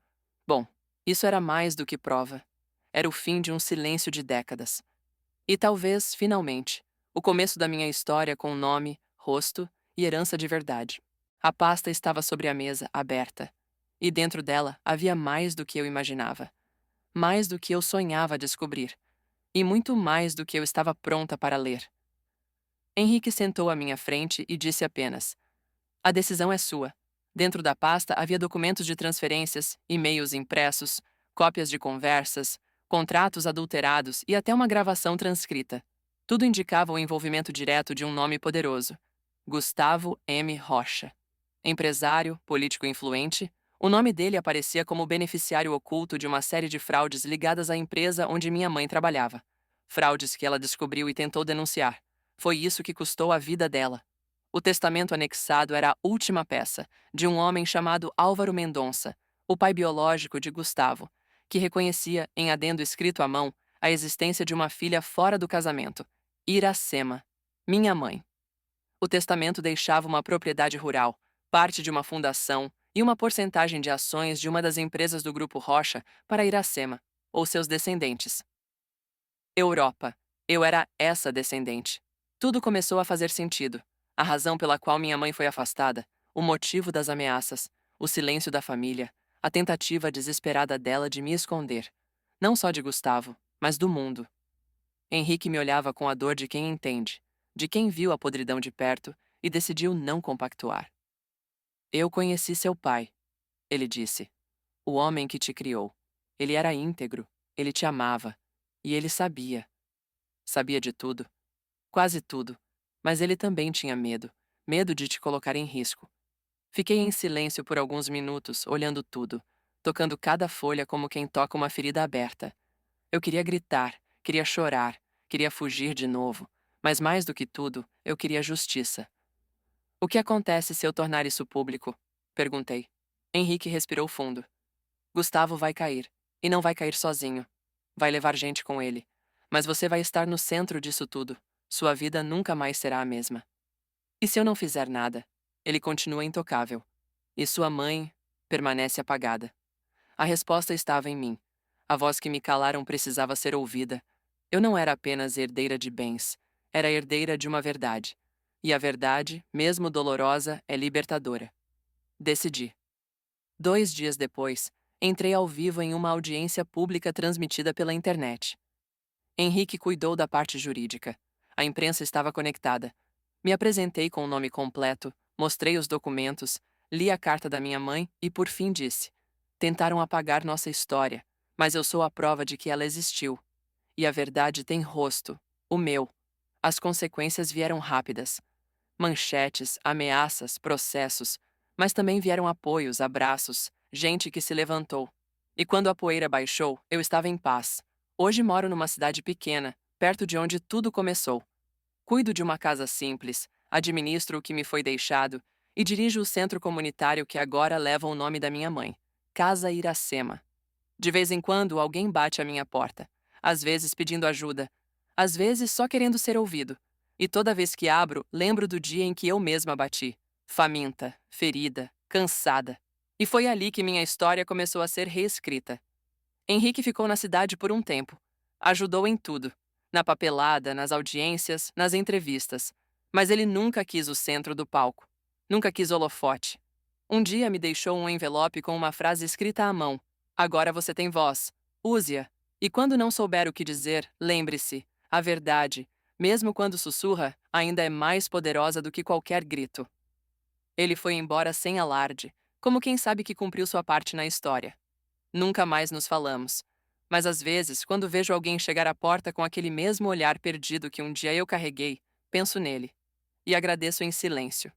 [SPEAKER 1] Bom, isso era mais do que prova. Era o fim de um silêncio de décadas. E talvez, finalmente, o começo da minha história com nome, rosto e herança de verdade. A pasta estava sobre a mesa, aberta. E dentro dela havia mais do que eu imaginava. Mais do que eu sonhava descobrir. E muito mais do que eu estava pronta para ler. Henrique sentou à minha frente e disse apenas: "A decisão é sua." Dentro da pasta havia documentos de transferências, e-mails impressos, cópias de conversas, contratos adulterados e até uma gravação transcrita. Tudo indicava o envolvimento direto de um nome poderoso: Gustavo M. Rocha. Empresário, político influente, o nome dele aparecia como beneficiário oculto de uma série de fraudes ligadas à empresa onde minha mãe trabalhava. Fraudes que ela descobriu e tentou denunciar. Foi isso que custou a vida dela. O testamento anexado era a última peça, de um homem chamado Álvaro Mendonça, o pai biológico de Gustavo, que reconhecia, em adendo escrito à mão, a existência de uma filha fora do casamento, Iracema, minha mãe. O testamento deixava uma propriedade rural, parte de uma fundação e uma porcentagem de ações de uma das empresas do Grupo Rocha para Iracema, ou seus descendentes. Europa. Eu era essa descendente. Tudo começou a fazer sentido. A razão pela qual minha mãe foi afastada, o motivo das ameaças, o silêncio da família, a tentativa desesperada dela de me esconder. Não só de Gustavo, mas do mundo. Henrique me olhava com a dor de quem entende, de quem viu a podridão de perto e decidiu não compactuar. Eu conheci seu pai, ele disse. O homem que te criou. Ele era íntegro, ele te amava. E ele sabia. Sabia de tudo. Quase tudo. Mas ele também tinha medo. Medo de te colocar em risco. Fiquei em silêncio por alguns minutos, olhando tudo, tocando cada folha como quem toca uma ferida aberta. Eu queria gritar, queria chorar, queria fugir de novo. Mas mais do que tudo, eu queria justiça. O que acontece se eu tornar isso público? Perguntei. Henrique respirou fundo. Gustavo vai cair. E não vai cair sozinho. Vai levar gente com ele. Mas você vai estar no centro disso tudo. Sua vida nunca mais será a mesma. E se eu não fizer nada? Ele continua intocável. E sua mãe permanece apagada. A resposta estava em mim. A voz que me calaram precisava ser ouvida. Eu não era apenas herdeira de bens. Era herdeira de uma verdade. E a verdade, mesmo dolorosa, é libertadora. Decidi. 2 dias depois, entrei ao vivo em uma audiência pública transmitida pela internet. Henrique cuidou da parte jurídica. A imprensa estava conectada. Me apresentei com o nome completo, mostrei os documentos, li a carta da minha mãe e, por fim, disse: tentaram apagar nossa história, mas eu sou a prova de que ela existiu. E a verdade tem rosto, o meu. As consequências vieram rápidas. Manchetes, ameaças, processos, mas também vieram apoios, abraços, gente que se levantou. E quando a poeira baixou, eu estava em paz. Hoje moro numa cidade pequena, perto de onde tudo começou. Cuido de uma casa simples, administro o que me foi deixado e dirijo o centro comunitário que agora leva o nome da minha mãe, Casa Iracema. De vez em quando alguém bate à minha porta, às vezes pedindo ajuda, às vezes só querendo ser ouvido. E toda vez que abro, lembro do dia em que eu mesma bati, faminta, ferida, cansada. E foi ali que minha história começou a ser reescrita. Henrique ficou na cidade por um tempo. Ajudou em tudo. Na papelada, nas audiências, nas entrevistas. Mas ele nunca quis o centro do palco. Nunca quis holofote. Um dia me deixou um envelope com uma frase escrita à mão. Agora você tem voz. Use-a. E quando não souber o que dizer, lembre-se. A verdade, mesmo quando sussurra, ainda é mais poderosa do que qualquer grito. Ele foi embora sem alarde, como quem sabe que cumpriu sua parte na história. Nunca mais nos falamos. Mas às vezes, quando vejo alguém chegar à porta com aquele mesmo olhar perdido que um dia eu carreguei, penso nele. E agradeço em silêncio.